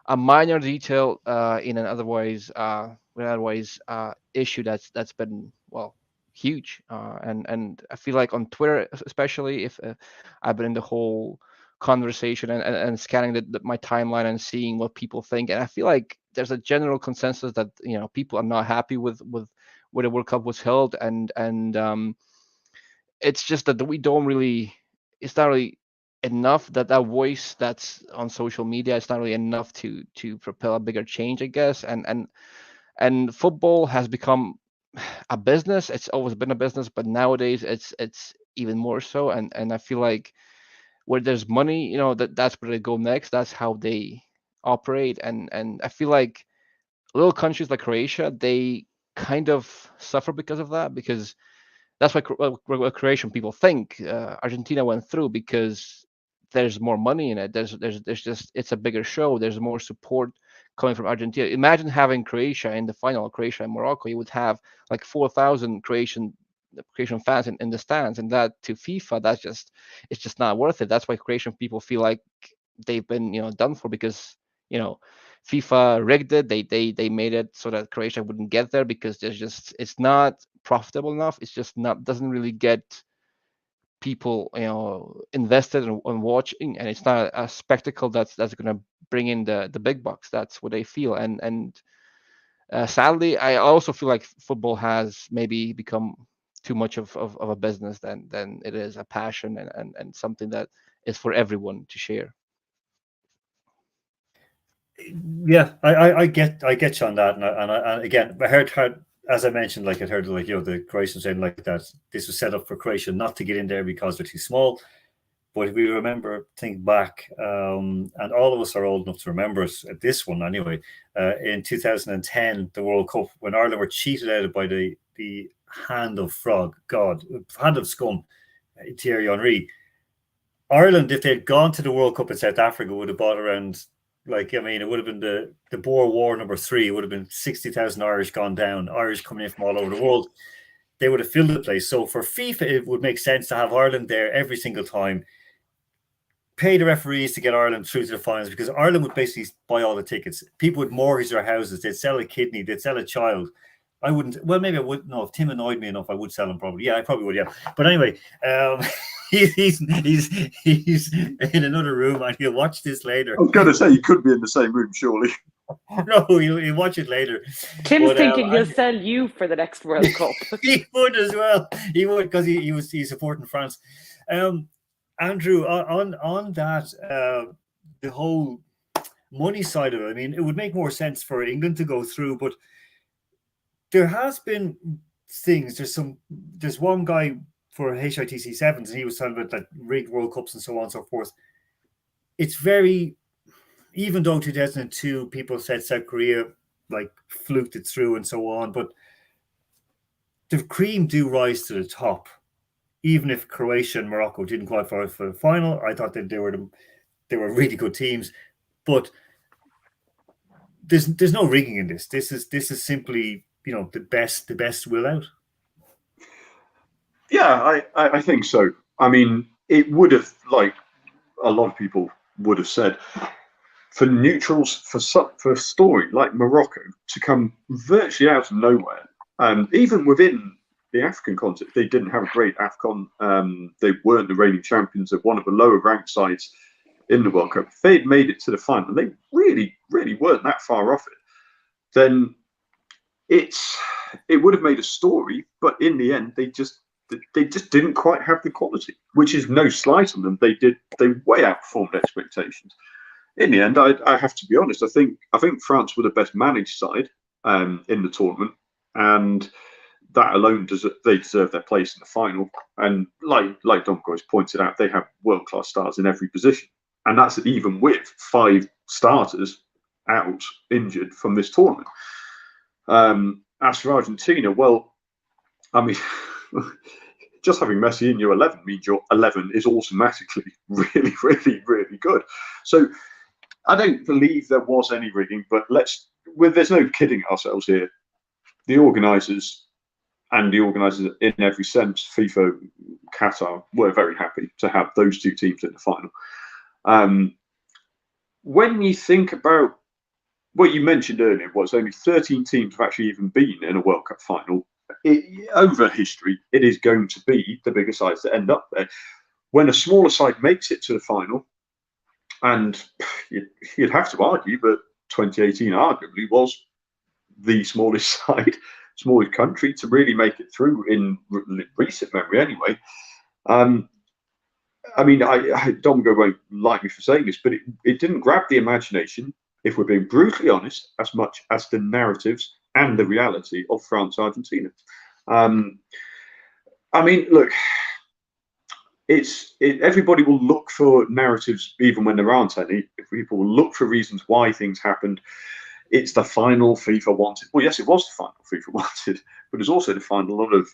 minor detail in an otherwise issue that's been, well, huge, and I feel like on Twitter especially, if I've been in the whole conversation and scanning my timeline and seeing what people think, and I feel like there's a general consensus that, you know, people are not happy with where the World Cup was held, and it's just that we don't really, it's not really enough that voice that's on social media, it's not really enough to propel a bigger change, I guess. And football has become a business. It's always been a business, but nowadays it's even more so. And I feel like where there's money, you know, that's where they go next. That's how they operate. And I feel like little countries like Croatia, they kind of suffer because of that, because that's what Croatian people think Argentina went through, because there's more money in it. There's just, it's a bigger show. There's more support coming from Argentina. Imagine having Croatia in the final, Croatia and Morocco. You would have like 4,000 Croatian fans in the stands, and that to FIFA, it's just not worth it. That's why Croatian people feel like they've been done for, because FIFA rigged it. They made it so that Croatia wouldn't get there, because it's not profitable enough. It's just doesn't really get people invested in watching, and it's not a spectacle that's going to bring in the big bucks. That's what they feel, and sadly, I also feel like football has maybe become too much of a business than it is a passion and something that is for everyone to share. Yeah, I get you on that, and again, I heard as I mentioned, like I heard the Croatians saying like that this was set up for Croatia not to get in there because they're too small. But if we think back, and all of us are old enough to remember it, this one anyway, in 2010, the World Cup, when Ireland were cheated out by the hand of hand of scum, Thierry Henry. Ireland, if they'd gone to the World Cup in South Africa, would have bought around, it would have been the Boer War #3. It would have been 60,000 Irish gone down, Irish coming in from all over the world. They would have filled the place. So for FIFA, it would make sense to have Ireland there every single time. Pay the referees to get Ireland through to the finals, because Ireland would basically buy all the tickets. People would mortgage their houses. They'd sell a kidney. They'd sell a child. I wouldn't. Well, maybe I would. No, if Tim annoyed me enough, I would sell him probably. Yeah, I probably would. Yeah. But anyway, he's in another room, and he'll watch this later. I was going to say, you could be in the same room, surely. No, he'll watch it later. Tim's thinking he'll sell you for the next World Cup. He would as well. He would, because he's supporting France. Andrew, on that, the whole money side of it, I mean, it would make more sense for England to go through, but there has been things. There's one guy for HITC sevens, and he was talking about that rigged World Cups and so on and so forth. It's very, even though 2002 people said South Korea fluked it through and so on, but the cream do rise to the top. Even if Croatia and Morocco didn't qualify for the final, I thought that they were really good teams. But there's no rigging in this. This is simply the best will out. Yeah, I think so. I mean, it would have, like a lot of people would have said, for neutrals, for a story like Morocco to come virtually out of nowhere, even within the African continent, they didn't have a great AFCON. They weren't the reigning champions of one of the lower ranked sides in the World Cup. If they'd made it to the final, they really, really weren't that far off it. Then it would have made a story, but in the end, they just didn't quite have the quality, which is no slight on them. They way outperformed expectations. In the end, I have to be honest. I think France were the best managed side in the tournament, and that alone they deserve their place in the final. And like Domko has pointed out, they have world-class stars in every position, and that's even with 5 starters out injured from this tournament. As for Argentina, well, I mean, just having Messi in your 11 means your 11 is automatically really, really, really good. So I don't believe there was any rigging, but there's no kidding ourselves here. The organisers in every sense, FIFA, Qatar, were very happy to have those 2 teams in the final. When you think about what you mentioned earlier, was only 13 teams have actually even been in a World Cup final. Over history, it is going to be the bigger sides that end up there. When a smaller side makes it to the final, and you'd have to argue, but 2018 arguably was the smallest side, smallest country to really make it through in recent memory anyway. I mean, Domgo won't like me for saying this, but it didn't grab the imagination, if we're being brutally honest, as much as the narratives and the reality of France-Argentina. I mean, look, everybody will look for narratives even when there aren't any. People will look for reasons why things happened. It's the final FIFA wanted. Well, yes, it was the final FIFA wanted, but it's also the final a lot of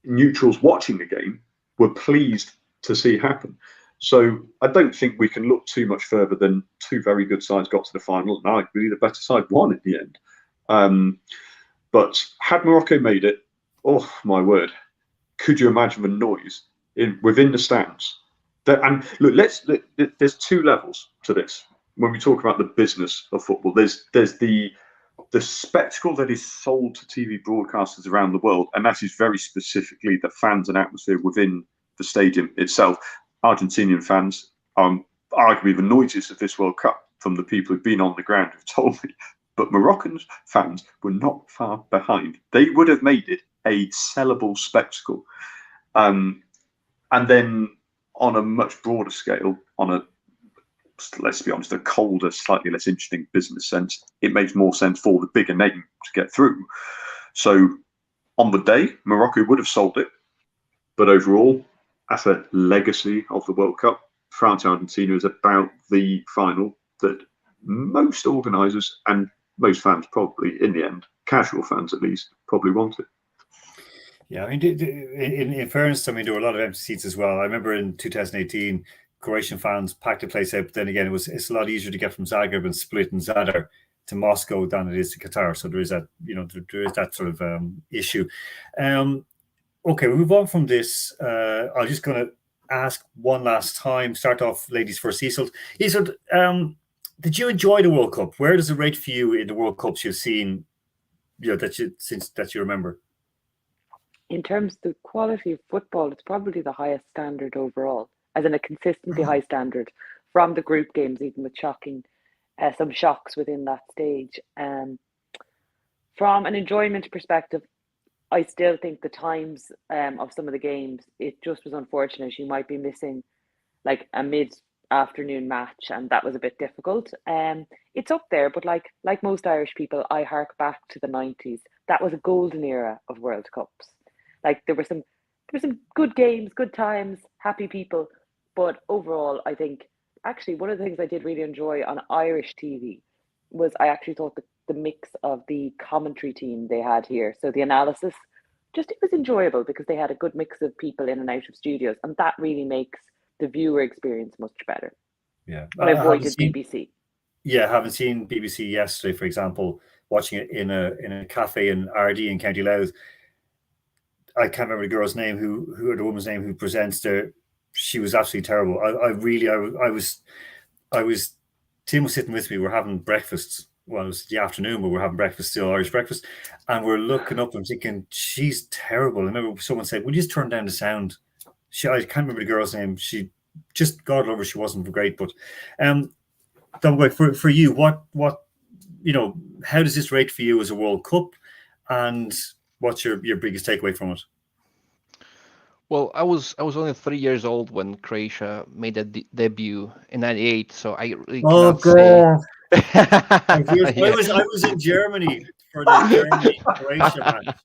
neutrals watching the game were pleased to see happen. So I don't think we can look too much further than two very good sides got to the final, and arguably the better side won at the end. But had Morocco made it, oh my word, could you imagine the noise within the stands? And look, there's two levels to this. When we talk about the business of football, there's the spectacle that is sold to TV broadcasters around the world, and that is very specifically the fans and atmosphere within the stadium itself. Argentinian fans are arguably the noisiest of this World Cup from the people who've been on the ground who've told me. But Moroccan fans were not far behind. They would have made it a sellable spectacle. And then on a much broader scale, let's be honest, a colder, slightly less interesting business sense, it makes more sense for the bigger name to get through. So on the day, Morocco would have sold it. But overall, as a legacy of the World Cup, France-Argentina is about the final that most organisers and most fans probably, in the end, casual fans at least, probably wanted. Yeah, I mean, in fairness, I mean, there were a lot of empty seats as well. I remember in 2018, Croatian fans packed the place out, but then again, it's a lot easier to get from Zagreb and Split and Zadar to Moscow than it is to Qatar. So there is that, there is that sort of issue. Okay, we'll move on from this. I'm just going to ask one last time. Start off, ladies first. Isolt, did you enjoy the World Cup? Where does it rate for you in the World Cups you've seen? That you remember. In terms of the quality of football, it's probably the highest standard overall, as in a consistently high standard from the group games, even with some shocks within that stage. From an enjoyment perspective, I still think the times of some of the games, it just was unfortunate. You might be missing like a mid-afternoon match, and that was a bit difficult. It's up there, but like most Irish people, I hark back to the 90s. That was a golden era of World Cups. Like there were some good games, good times, happy people. But overall, I think actually one of the things I did really enjoy on Irish TV was I actually thought the mix of the commentary team they had here. So the analysis, it was enjoyable because they had a good mix of people in and out of studios, and that really makes the viewer experience much better. Yeah, but I avoided BBC. Yeah, I haven't seen BBC yesterday, for example, watching it in a cafe in Ardee in County Louth. I can't remember the girl's name who the woman's name who presents there. She was absolutely terrible. I was Tim was sitting with me. We're having breakfast. Well, it was the afternoon, but we're having breakfast, still Irish breakfast. And we're looking up and thinking, she's terrible. I remember someone said, "Would you just turn down the sound?" I can't remember the girl's name. She just, God love her, she wasn't great. But for you, what how does this rate for you as a World Cup? And what's your biggest takeaway from it? Well, I was only 3 years old when Croatia made a debut in ¡98, so I really cannot say. I was in Germany for the Germany-Croatia match.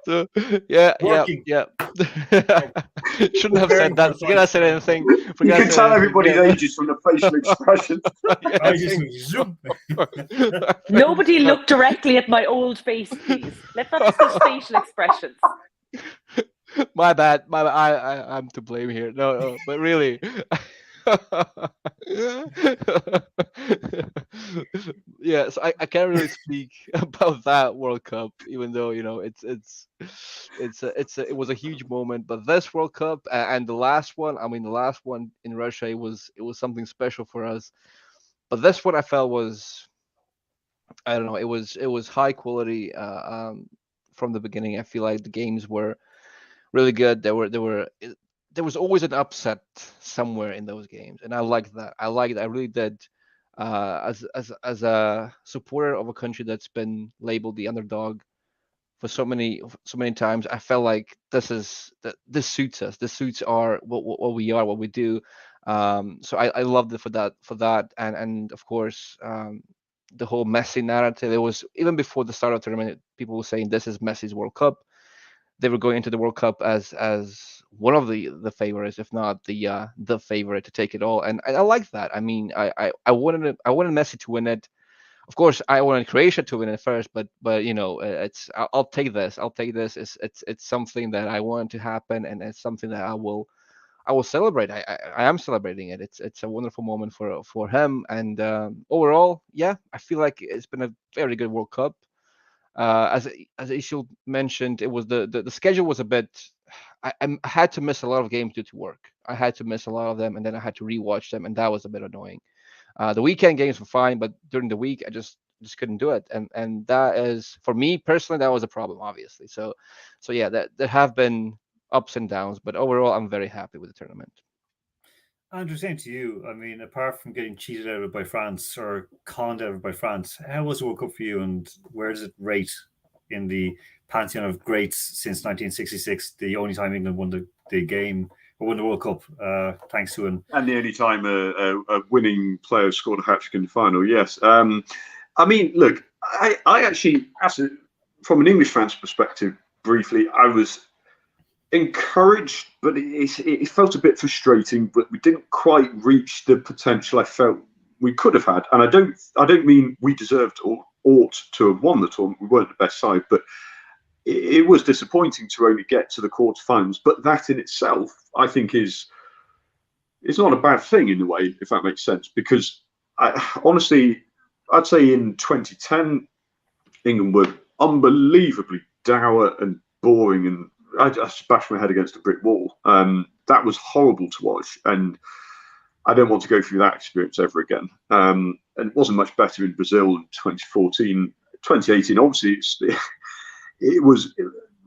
So, yeah. Shouldn't have said that. Forget I said anything. You can tell everybody's ages from the facial expressions. Nobody look directly at my old face, please. Let's not discuss facial expressions. My bad. I'm to blame here. No, but really. Yeah, so I can't really speak about that World Cup, even though it was a huge moment. But this World Cup and the last one in Russia, it was something special for us. But this one I felt was, I don't know, it was high quality from the beginning. I feel like the games were really good. There was always an upset somewhere in those games, and I liked that. I really did. As a supporter of a country that's been labeled the underdog for so many times, I felt like this suits us. This suits what we are, what we do. So I loved it for that, and of course the whole Messi narrative. It was even before the start of the tournament, people were saying this is Messi's World Cup. They were going into the World Cup as one of the favorites, if not the favorite to take it all, and I like that. I mean, I wanted Messi to win it. Of course, I wanted Croatia to win it first, but I'll take this. It's something that I want to happen, and it's something that I will I will celebrate. I am celebrating it. It's a wonderful moment for him. And overall, yeah, I feel like it's been a very good World Cup. As Ishil mentioned, it was the schedule was a bit. I had to miss a lot of games due to work. I had to miss a lot of them, and then I had to rewatch them, and that was a bit annoying. The weekend games were fine, but during the week, I just couldn't do it, and that is, for me personally, that was a problem, obviously. So yeah, that there have been ups and downs, but overall, I'm very happy with the tournament. Andrew, same to you. I mean, apart from getting cheated out of by France or conned out of by France, how was the World Cup for you, and where does it rate in the pantheon of greats since 1966, the only time England won the game or won the World Cup, thanks to and the only time a winning player scored a hat-trick in the final? Yes. I mean, look, I actually, from an English fan's perspective, briefly, I was encouraged, but it felt a bit frustrating. But we didn't quite reach the potential I felt we could have had. And I don't mean we deserved or ought to have won the tournament. We weren't the best side, but it was disappointing to only get to the quarterfinals. But that in itself, I think, it's not a bad thing in a way, if that makes sense. Because honestly, I'd say in 2010, England were unbelievably dour and boring, and I just bashed my head against a brick wall. That was horrible to watch, and I don't want to go through that experience ever again. And it wasn't much better in Brazil in 2014. 2018, obviously, it was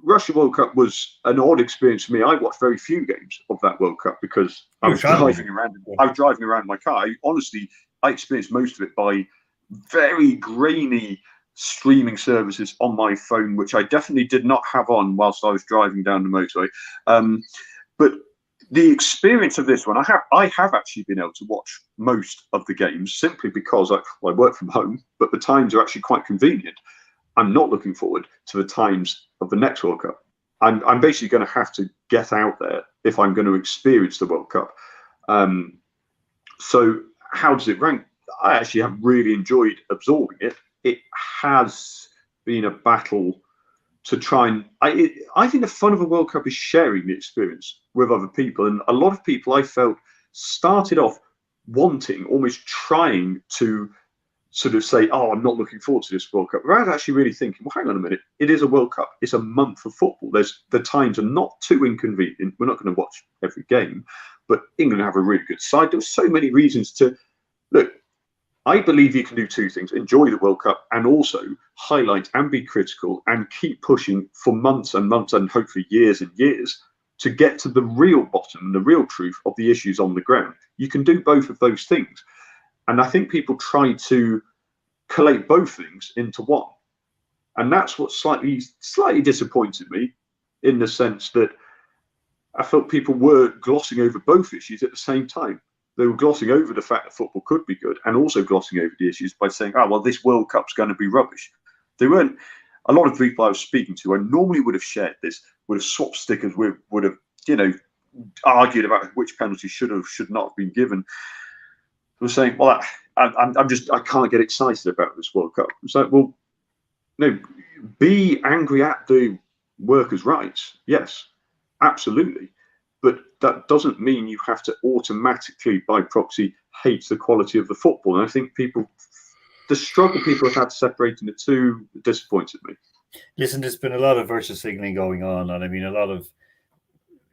Russia World Cup was an odd experience for me. I watched very few games of that World Cup because I was driving around. I was driving around my car. I experienced most of it by very grainy streaming services on my phone, which I definitely did not have on whilst I was driving down the motorway. But the experience of this one, I have actually been able to watch most of the games simply because I work from home, but the times are actually quite convenient. I'm not looking forward to the times of the next World Cup. I'm basically going to have to get out there if I'm going to experience the World Cup. So how does it rank? I actually have really enjoyed absorbing it. It has been a battle to try and I think the fun of a World Cup is sharing the experience with other people. And a lot of people I felt started off wanting, almost trying to sort of say, oh, I'm not looking forward to this World Cup. Without actually really thinking, well, hang on a minute, it is a World Cup. It's a month of football. The times are not too inconvenient. We're not going to watch every game, but England have a really good side. There were so many reasons to look. I believe you can do two things: enjoy the World Cup and also highlight and be critical and keep pushing for months and months and hopefully years and years to get to the real bottom and the real truth of the issues on the ground. You can do both of those things. And I think people try to collate both things into one. And that's what slightly disappointed me, in the sense that I felt people were glossing over both issues at the same time. They were glossing over the fact that football could be good and also glossing over the issues by saying, oh, well, this World Cup's going to be rubbish. They weren't. A lot of the people I was speaking to, I normally would have shared this, would have swapped stickers, would have, argued about which penalty should not have been given. I was saying, well, I can't get excited about this World Cup. It's like, well, no, be angry at the workers' rights. Yes, absolutely. But that doesn't mean you have to automatically, by proxy, hate the quality of the football. And I think the struggle people have had separating the two disappointed me. Listen, there's been a lot of virtue signaling going on. And I mean, a lot of,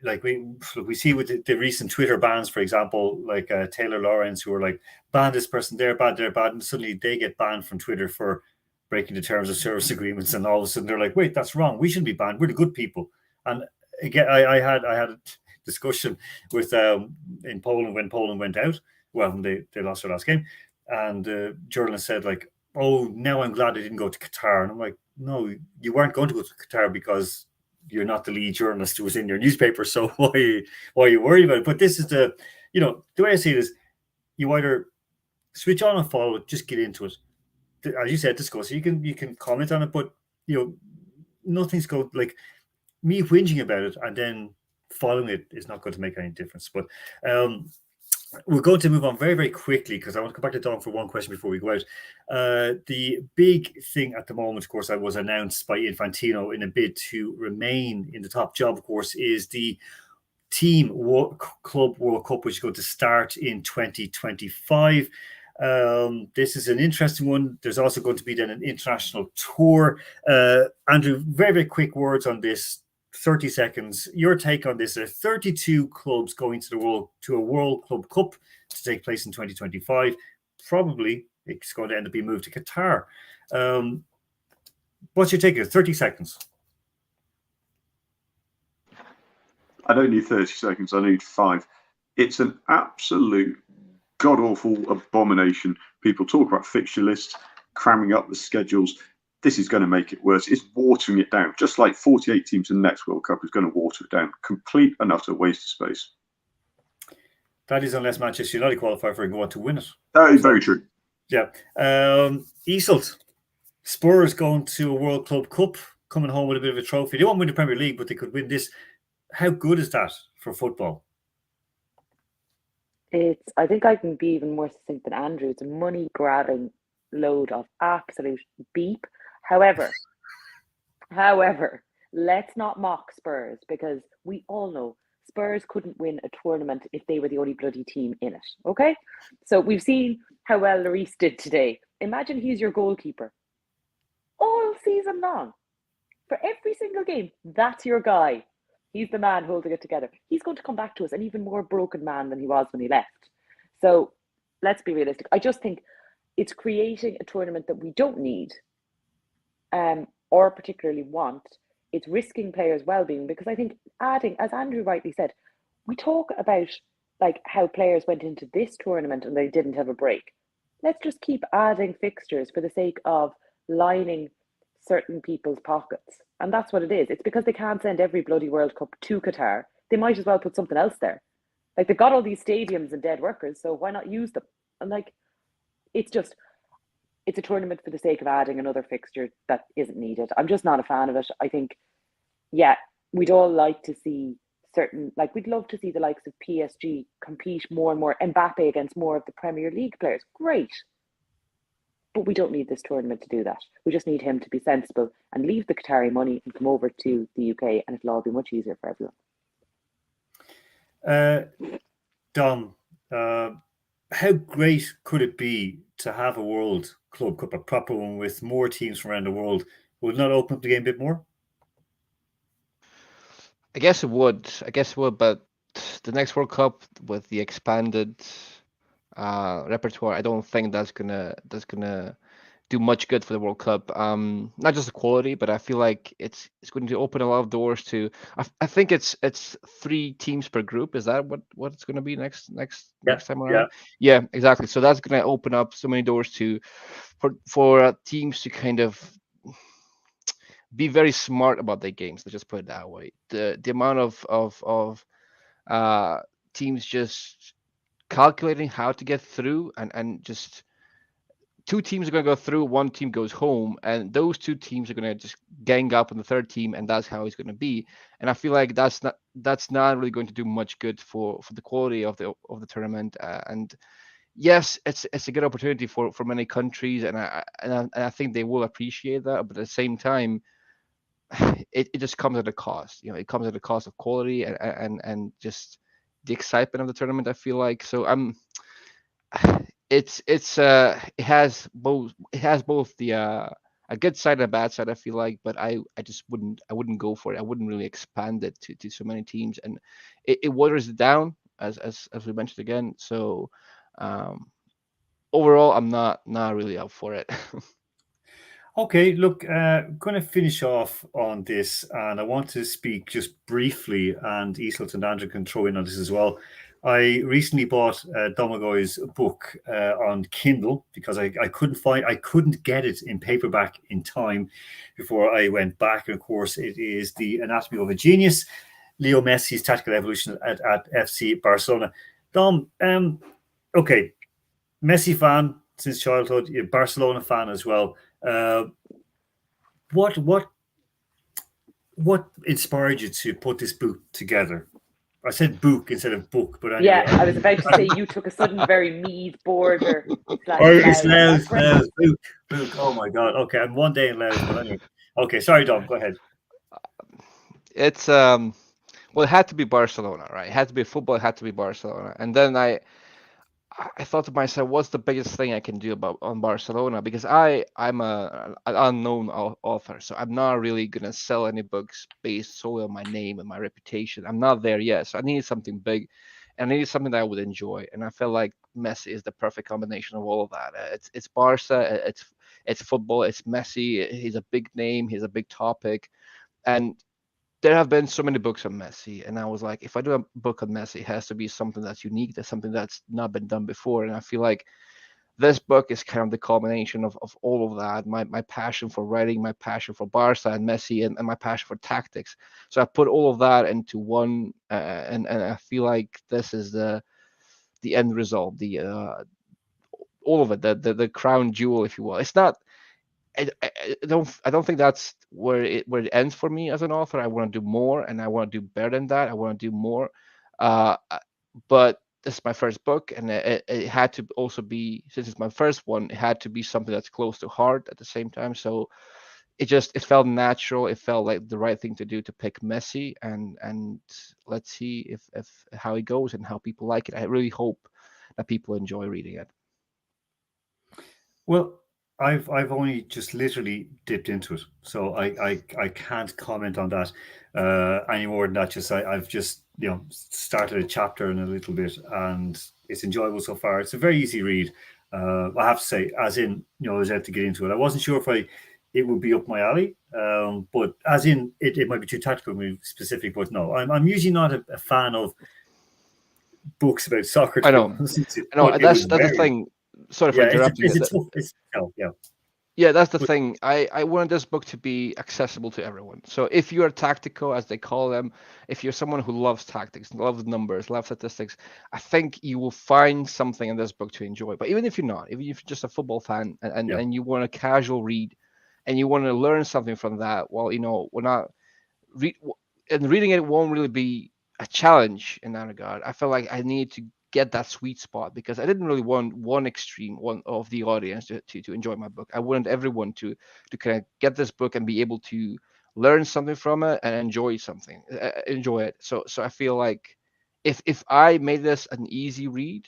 like, we see with the recent Twitter bans, for example, like Taylor Lawrence, who are like, ban this person, they're bad, and suddenly they get banned from Twitter for breaking the terms of service agreements, and all of a sudden they're like, wait, that's wrong, we shouldn't be banned, we're the good people. And again, I had a discussion with in Poland when Poland went out, well, when they lost their last game, and the journalist said, like, oh, now I'm glad I didn't go to Qatar. And I'm like, no, you weren't going to go to Qatar because you're not the lead journalist who was in your newspaper, so why are you worried about it? But this is the way I see it is, you either switch on and follow it, just get into it. As you said, discuss it. You can comment on it, but nothing's going, like, me whinging about it and then following it is not going to make any difference. But we're going to move on very, very quickly because I want to come back to Don for one question before we go out. The big thing at the moment, of course, that was announced by Infantino in a bid to remain in the top job, of course, is the Club World Cup, which is going to start in 2025. This is an interesting one. There's also going to be then an international tour. Andrew, very, very quick words on this. 30 seconds. Your take on this. There are 32 clubs going to a World Club Cup to take place in 2025. Probably it's going to end up being moved to Qatar. What's your take? 30 seconds. I don't need 30 seconds. I need 5. It's an absolute god-awful abomination. People talk about fixture lists, cramming up the schedules. This is going to make it worse. It's watering it down, just like 48 teams in the next World Cup is going to water it down. Complete and utter waste of space. That is unless Manchester United qualify for and go on to win it. That is very true. Yeah. Isolt, Spurs going to a World Club Cup, coming home with a bit of a trophy. They won't win the Premier League, but they could win this. How good is that for football? I think I can be even more succinct than Andrew. It's a money-grabbing load of absolute beep. However, let's not mock Spurs, because we all know Spurs couldn't win a tournament if they were the only bloody team in it. Okay? So we've seen how well Lloris did today. Imagine he's your goalkeeper all season long. For every single game, that's your guy. He's the man holding it together. He's going to come back to us an even more broken man than he was when he left. So let's be realistic. I just think it's creating a tournament that we don't need or particularly want. It's risking players' well-being, because I think adding, as Andrew rightly said, we talk about like how players went into this tournament and they didn't have a break. Let's just keep adding fixtures for the sake of lining certain people's pockets. And that's what it is. It's because they can't send every bloody World Cup to Qatar. They might as well put something else there. Like, they've got all these stadiums and dead workers, so why not use them? And like, it's a tournament for the sake of adding another fixture that isn't needed. I'm just not a fan of it. I think, yeah, we'd all like to see we'd love to see the likes of PSG compete more and more, Mbappe against more of the Premier League players. Great. But we don't need this tournament to do that. We just need him to be sensible and leave the Qatari money and come over to the UK, and it'll all be much easier for everyone. Dom, how great could it be to have a World Club Cup, a proper one with more teams from around the world? Would it not open up the game a bit more? I guess it would. But the next World Cup with the expanded repertoire, I don't think that's gonna do much good for the World Cup. Not just the quality, but I feel like it's going to open a lot of doors to. I think it's 3 teams per group. Is that what it's going to be next time around? Yeah, exactly. So that's going to open up so many doors for teams to kind of be very smart about their games. Let's just put it that way. The amount of teams just calculating how to get through, and just 2 teams are going to go through, 1 team goes home, and those 2 teams are going to just gang up on the 3rd team, and that's how it's going to be. And I feel like that's not really going to do much good for the quality of the tournament. And yes, it's a good opportunity for many countries, and I think they will appreciate that. But at the same time, it just comes at a cost. It comes at a cost of quality and just the excitement of the tournament, I feel like. So it has both the a good side and a bad side, I feel like, but I wouldn't go for it. I wouldn't really expand it to so many teams, and it waters it down, as we mentioned again. So overall, I'm not really up for it. Okay, look, going to finish off on this, and I want to speak just briefly, and Isolt and Andrew can throw in on this as well. I recently bought Domagoy's book on Kindle because I couldn't get it in paperback in time before I went back. And of course, it is The Anatomy of a Genius, Leo Messi's tactical evolution at FC Barcelona. Dom, okay, Messi fan since childhood, you're a Barcelona fan as well. What inspired you to put this book together? I said book instead of book, but anyway. Yeah, I was about to say you took a sudden very Mead border. It's Louth, book. Oh my god. Okay, I'm one day in Louth, but anyway. Okay, sorry, Dom. Go ahead. It's Well, it had to be Barcelona, right? It had to be football. It had to be Barcelona. And then I thought to myself, what's the biggest thing I can do about on Barcelona? Because I'm an unknown author, so I'm not really gonna sell any books based solely on my name and my reputation. I'm not there yet, so I needed something big, and I needed something that I would enjoy. And I felt like Messi is the perfect combination of all of that. It's Barca, it's football, it's Messi. He's a big name, he's a big topic, and there have been so many books on Messi, and I was like, if I do a book on Messi, it has to be something that's unique, that's something that's not been done before. And I feel like this book is kind of the culmination of all of that. My passion for writing, my passion for Barca and Messi, and my passion for tactics. So I put all of that into one, and I feel like this is the end result, the all of it, the crown jewel, if you will. It's not. I don't think that's where it ends for me as an author. I want to do more, and I want to do better than that. I want to do more, but this is my first book, and it had to also be, since it's my first one, it had to be something that's close to heart at the same time. So it felt natural. It felt like the right thing to do to pick Messi, and let's see if how it goes and how people like it. I really hope that people enjoy reading it. Well, I've only just literally dipped into it, so I can't comment on that any more than that. Just I've just started a chapter in a little bit, and it's enjoyable so far. It's a very easy read. I have to say, as in I was able to get into it. I wasn't sure if it would be up my alley, but as in it might be too tactical, maybe specific. But no, I'm usually not a fan of books about soccer. I know, But it that's was the very, thing. Sorry for yeah. interrupting. It's a tough. Yeah. Yeah, that's the But thing. I wanted this book to be accessible to everyone. So if you're tactical, as they call them, if you're someone who loves tactics, loves numbers, loves statistics, I think you will find something in this book to enjoy. But even if you're not, even if you're just a football fan yeah, and you want a casual read and you want to learn something from that, well, we're not read and reading it won't really be a challenge in that regard. I felt like I needed to get that sweet spot because I didn't really want one of the audience to enjoy my book. I wanted everyone to kind of get this book and be able to learn something from it and enjoy it. So I feel like if I made this an easy read,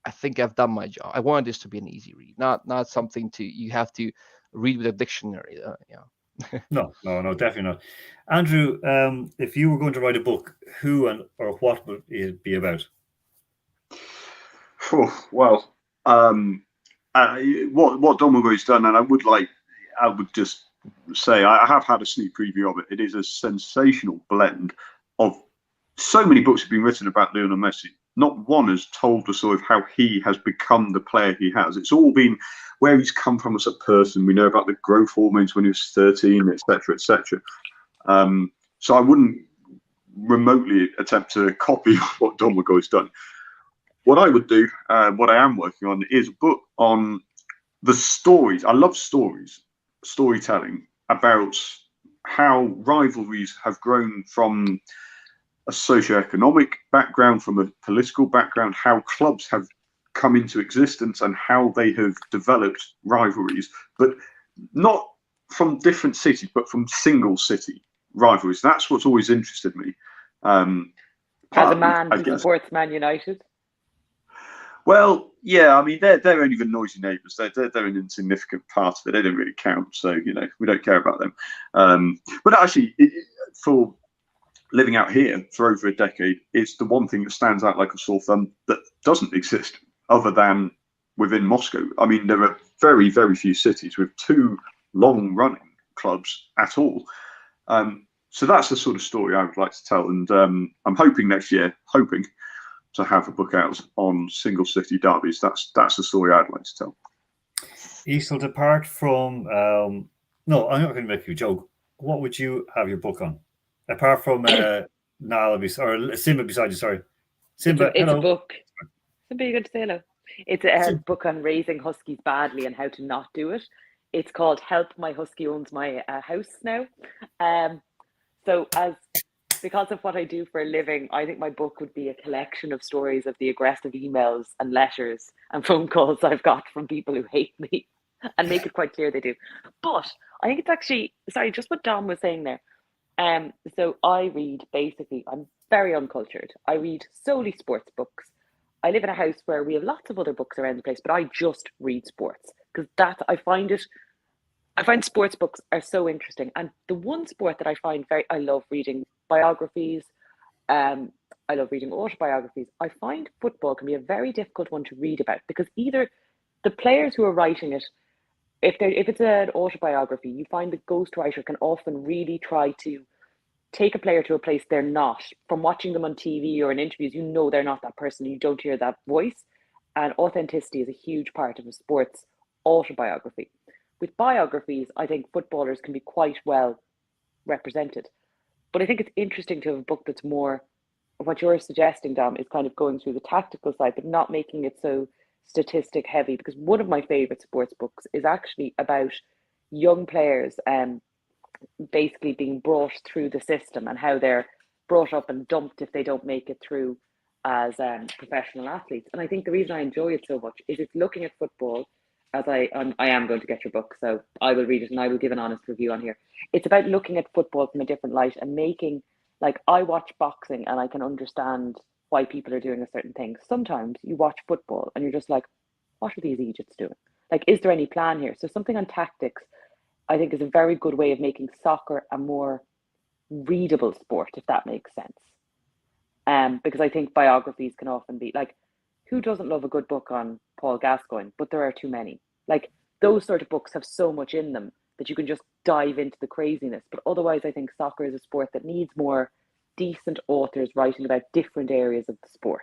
I think I've done my job. I wanted this to be an easy read, not something you have to read with a dictionary. no, definitely not. Andrew, if you were going to write a book, who or what would it be about? Well, what Domago's done, and I would just say I have had a sneak preview of it. It is a sensational blend of so many books have been written about Lionel Messi. Not one has told the story of how he has become the player he has. It's all been where he's come from as a person. We know about the growth hormones when he was 13, etc., etc. So I wouldn't remotely attempt to copy what Domago's done. What I would do, what I am working on, is a book on the stories. I love storytelling about how rivalries have grown from a socioeconomic background, from a political background, how clubs have come into existence and how they have developed rivalries, but not from different cities, but from single city rivalries. That's what's always interested me. As a man who supports Man United. Well, yeah, I mean they're only the noisy neighbours. They're an insignificant part of it. They don't really count, so we don't care about them. But actually, for living out here for over a decade, it's the one thing that stands out like a sore thumb that doesn't exist other than within Moscow. I mean, there are very, very few cities with two long-running clubs at all. So that's the sort of story I would like to tell, and I'm hoping next year, to have a book out on single city derbies. That's the story I'd like to tell. Easel, apart from no, I'm not going to make you a joke. What would you have your book on? Apart from Nala or Simba beside you, sorry. Simba, it's hello. A book. Simba, you good to say hello. It's a book on raising huskies badly and how to not do it. It's called Help My Husky Owns My House Now. So because of what I do for a living, I think my book would be a collection of stories of the aggressive emails and letters and phone calls I've got from people who hate me and make it quite clear they do. But I think it's actually, sorry, just what Dom was saying there. So I read, basically, I'm very uncultured. I read solely sports books. I live in a house where we have lots of other books around the place, but I just read sports because I find sports books are so interesting. And the one sport that I love reading biographies. I love reading autobiographies. I find football can be a very difficult one to read about because either the players who are writing it, if it's an autobiography, you find the ghostwriter can often really try to take a player to a place they're not. From watching them on TV or in interviews, you know they're not that person. You don't hear that voice. And authenticity is a huge part of a sports autobiography. With biographies, I think footballers can be quite well represented. But I think it's interesting to have a book that's more what you're suggesting, Dom, is kind of going through the tactical side, but not making it so statistic heavy. Because one of my favorite sports books is actually about young players basically being brought through the system and how they're brought up and dumped if they don't make it through as professional athletes. And I think the reason I enjoy it so much is it's looking at football, as I am going to get your book, so I will read it and I will give an honest review on here. It's about looking at football from a different light and making, like, I watch boxing and I can understand why people are doing a certain thing. Sometimes you watch football and you're just like, what are these idiots doing? Like, is there any plan here? So something on tactics, I think, is a very good way of making soccer a more readable sport, if that makes sense. Because I think biographies can often be like, who doesn't love a good book on Paul Gascoigne? But there are too many. Like, those sort of books have so much in them that you can just dive into the craziness. But otherwise, I think soccer is a sport that needs more decent authors writing about different areas of the sport.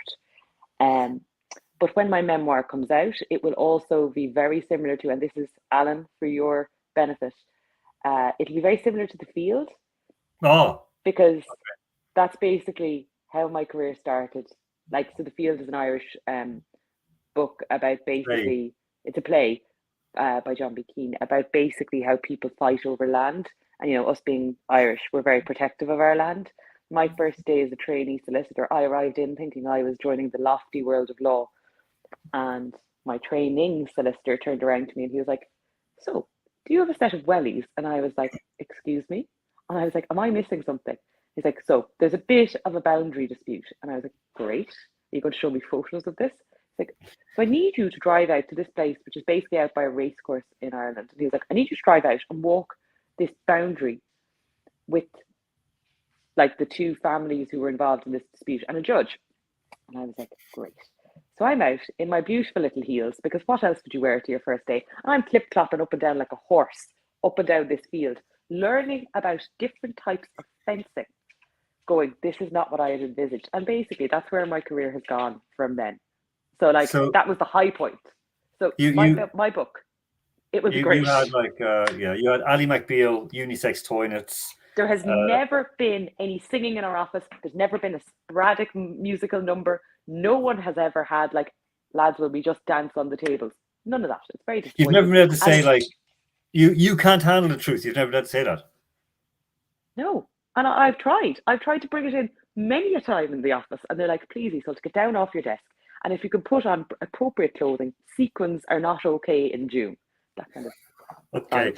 But when my memoir comes out, it will also be very similar to, and this is, Alan, for your benefit, it'll be very similar to The Field. Oh. Because that's basically how my career started. Like, so The Field is an Irish book about basically, it's a play by John B. Keane about basically how people fight over land. And, you know, us being Irish, we're very protective of our land. My first day as a trainee solicitor, I arrived in thinking I was joining the lofty world of law. And my training solicitor turned around to me and he was like, so, do you have a set of wellies? And I was like, excuse me? And I was like, am I missing something? He's like, so there's a bit of a boundary dispute. And I was like, great. Are you going to show me photos of this? He's like, so I need you to drive out to this place, which is basically out by a race course in Ireland. And he was like, I need you to drive out and walk this boundary with, like, the two families who were involved in this dispute and a judge. And I was like, great. So I'm out in my beautiful little heels, because what else would you wear to your first day? And I'm clip-clopping up and down like a horse, up and down this field, learning about different types of fencing, going, this is not what I had envisaged. And basically, that's where my career has gone from then. So, like, that was the high point. So my book, it would be great. You had, like, you had Ally McBeal, unisex toilets. There has never been any singing in our office. There's never been a sporadic musical number. No one has ever had, like, lads, will we just dance on the tables? None of that. It's very disappointing. You've never been able to say, like, you can't handle the truth. You've never been able to say that. No. And I've tried. I've tried to bring it in many a time in the office. And they're like, please, Iseult, get down off your desk. And if you can put on appropriate clothing, sequins are not okay in June. That kind of. Okay.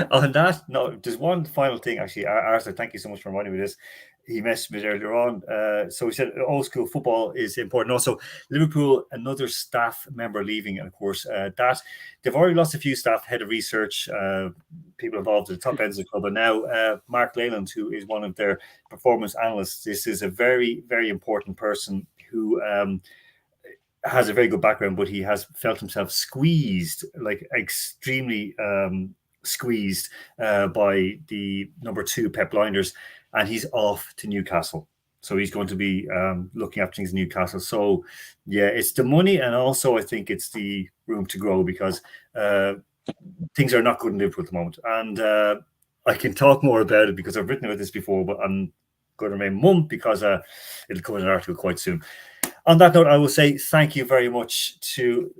On that note, there's one final thing, actually. Arthur, thank you so much for reminding me of this. He messaged me earlier on. So he said old school football is important. Also, Liverpool, another staff member leaving. And of course, that they've already lost a few staff, head of research, people involved at the top ends of the club. And now Mark Leyland, who is one of their performance analysts. This is a very, very important person who has a very good background, but he has felt himself squeezed, like extremely squeezed by the number 2 Pep Blinders, and he's off to Newcastle. So he's going to be looking after things in Newcastle. So yeah, it's the money, and also I think it's the room to grow, because things are not good in Liverpool at the moment. And I can talk more about it because I've written about this before, but I'm going to remain mum because it'll come in an article quite soon. On that note, I will say thank you very much to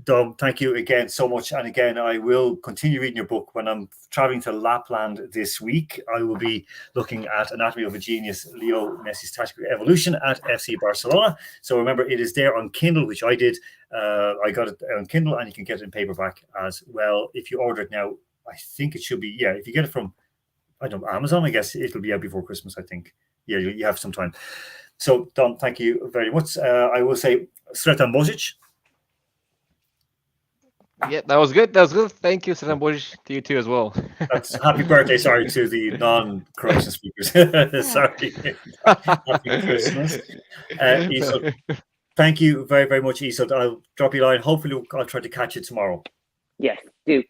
Dom. Thank you again so much. And again, I will continue reading your book when I'm traveling to Lapland this week. I will be looking at Anatomy of a Genius, Leo Messi's Tactical Evolution at FC Barcelona. So remember, it is there on Kindle, which I did. I got it on Kindle, and you can get it in paperback as well. If you order it now, I think it should be, if you get it from, I don't know, Amazon, I guess it'll be out before Christmas, I think. yeah, you have some time. So, Dom, thank you very much. I will say, Sretan Božić. Yeah, that was good. That was good. Thank you, Sretan Božić, to you too as well. That's happy birthday, sorry, to the non-Croatian speakers. Sorry. Happy Christmas. Isolde, thank you very, very much, Isolde. I'll drop you a line. Hopefully, I'll try to catch you tomorrow. Yes, do.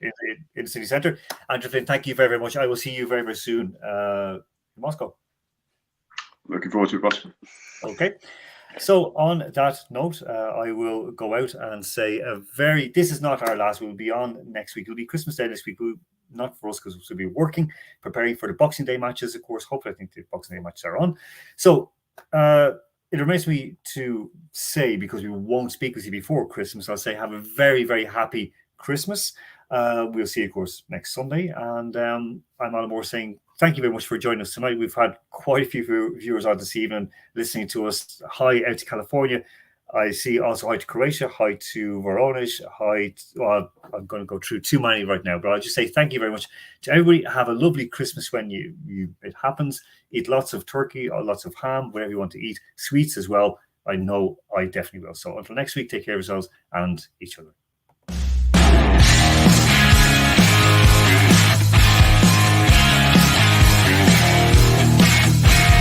In the city centre. Andrew Flynn, thank you very, very much. I will see you very, very soon in Moscow. Looking forward to it, boss. Okay. So on that note, I will go out and say this is not our last. We'll be on next week. It'll be Christmas Day next week. Not for us, because we'll be working, preparing for the Boxing Day matches, of course. Hopefully, I think the Boxing Day matches are on. So it remains me to say, because we won't speak with you before Christmas, I'll say have a very, very happy Christmas. We'll see you, of course, next Sunday. And I'm Alan Moore saying thank you very much for joining us tonight. We've had quite a few viewers on this evening listening to us. Hi out to California. I see also hi to Croatia, hi to Voronezh, I'm going to go through too many right now, but I'll just say thank you very much to everybody. Have a lovely Christmas when it happens. Eat lots of turkey or lots of ham, whatever you want to eat. Sweets as well. I know I definitely will. So until next week, take care of yourselves and each other.